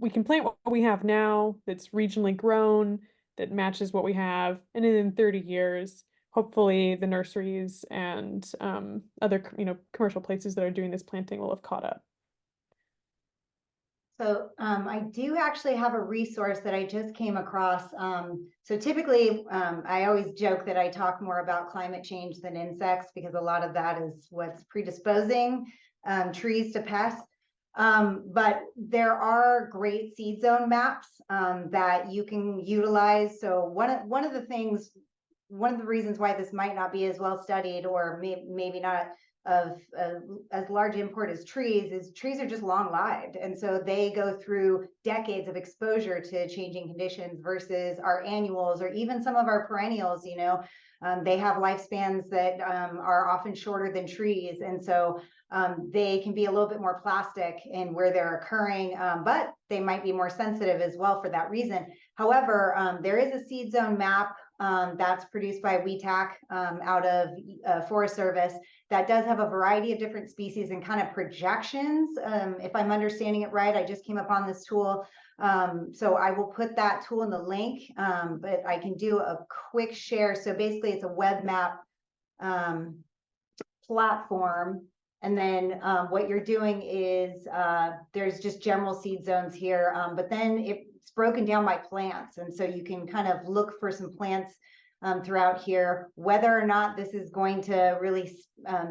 we can plant what we have now that's regionally grown, that matches what we have, and then in 30 years hopefully the nurseries and other commercial places that are doing this planting will have caught up. So I do actually have a resource that I just came across. So typically, I always joke that I talk more about climate change than insects because a lot of that is what's predisposing trees to pests. But there are great seed zone maps that you can utilize. So one of the reasons why this might not be as well studied, or maybe not of as large import as trees, is trees are just long lived, and so they go through decades of exposure to changing conditions versus our annuals or even some of our perennials. They have lifespans that are often shorter than trees, and so they can be a little bit more plastic in where they're occurring, but they might be more sensitive as well for that reason. However, there is a seed zone map that's produced by WETAC out of Forest Service that does have a variety of different species and kind of projections. If I'm understanding it right, I just came upon this tool. So I will put that tool in the link, but I can do a quick share. So basically it's a web map platform. And then what you're doing is there's just general seed zones here, but then it's broken down by plants. And so you can kind of look for some plants throughout here, whether or not this is going to really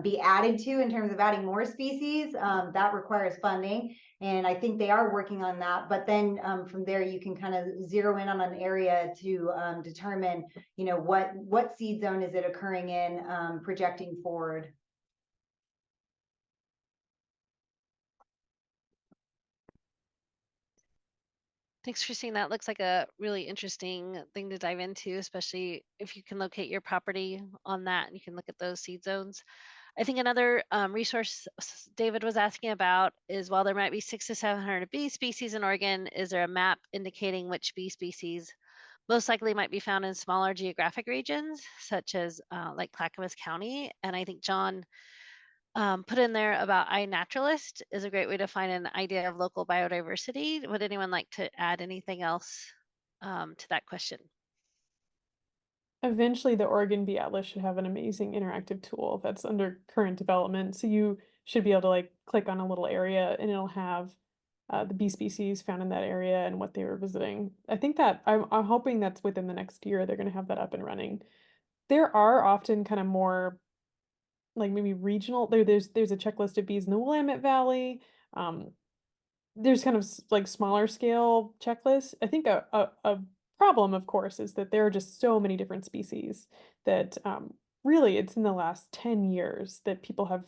be added to in terms of adding more species, that requires funding. And I think they are working on that. But then from there, you can kind of zero in on an area to determine, what seed zone is it occurring in, projecting forward. Thanks for seeing that. Looks like a really interesting thing to dive into, especially if you can locate your property on that and you can look at those seed zones. I think another resource David was asking about is, while there might be 600 to 700 bee species in Oregon, is there a map indicating which bee species most likely might be found in smaller geographic regions, such as like Clackamas County? And I think John put in there about iNaturalist is a great way to find an idea of local biodiversity. Would anyone like to add anything else to that question? Eventually, the Oregon Bee Atlas should have an amazing interactive tool that's under current development. So you should be able to click on a little area and it'll have the bee species found in that area and what they were visiting. I think that I'm hoping that's within the next year they're going to have that up and running. There are often kind of more maybe regional. There's a checklist of bees in the Willamette Valley. There's kind of smaller scale checklists. I think a problem, of course, is that there are just so many different species that really it's in the last 10 years that people have,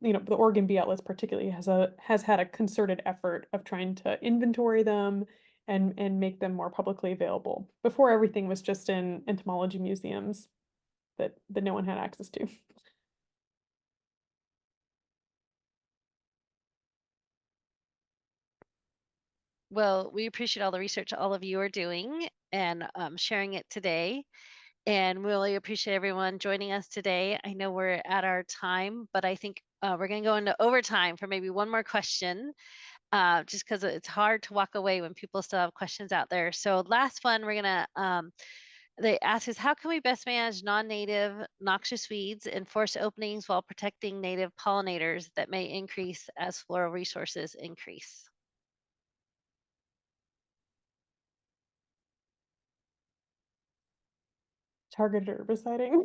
the Oregon Bee Atlas particularly has had a concerted effort of trying to inventory them and make them more publicly available. Before, everything was just in entomology museums that no one had access to. Well, we appreciate all the research all of you are doing and sharing it today. And really appreciate everyone joining us today. I know we're at our time, but I think we're going to go into overtime for maybe one more question, just because it's hard to walk away when people still have questions out there. So last one, we're going to, they ask us, how can we best manage non-native noxious weeds and force openings while protecting native pollinators that may increase as floral resources increase? Targeted herbiciding.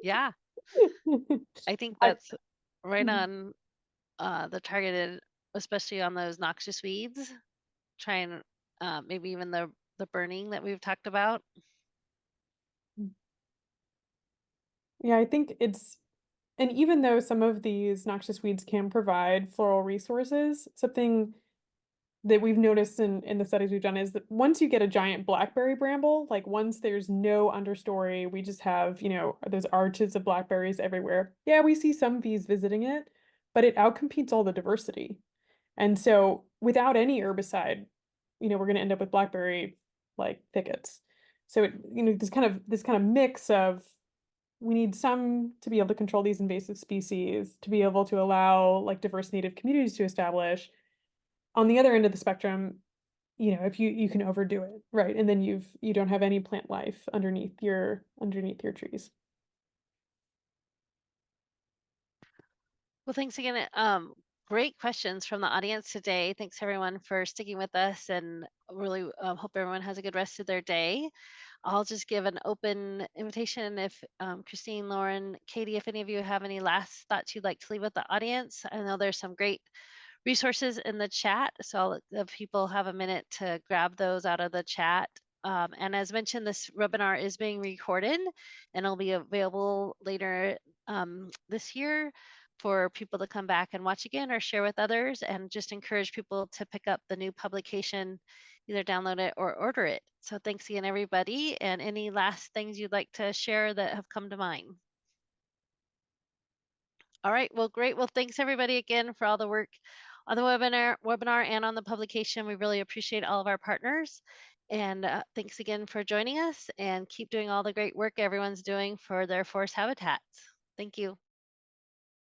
Yeah, I think I- that's right Mhm. on the targeted, especially on those noxious weeds. Try and maybe even the burning that we've talked about. Yeah, I think and even though some of these noxious weeds can provide floral resources, something that we've noticed in the studies we've done is that once you get a giant blackberry bramble, once there's no understory, we just have, those arches of blackberries everywhere. Yeah, we see some bees visiting it, but it outcompetes all the diversity. And so without any herbicide, we're going to end up with blackberry thickets. So this kind of mix of, we need some to be able to control these invasive species, to be able to allow diverse native communities to establish. On the other end of the spectrum, if you can overdo it, right? And then you don't have any plant life underneath your trees. Well, thanks again. Great questions from the audience today. Thanks everyone for sticking with us, and really hope everyone has a good rest of their day. I'll just give an open invitation if Christine, Lauren, Katie, if any of you have any last thoughts you'd like to leave with the audience. I know there's some great resources in the chat, so I'll let the people have a minute to grab those out of the chat. And as mentioned, this webinar is being recorded and it'll be available later this year for people to come back and watch again or share with others, and just encourage people to pick up the new publication, either download it or order it. So thanks again, everybody. And any last things you'd like to share that have come to mind? All right, well, great. Well, thanks everybody again for all the work on the webinar and on the publication. We really appreciate all of our partners. And thanks again for joining us, and keep doing all the great work everyone's doing for their forest habitats. Thank you.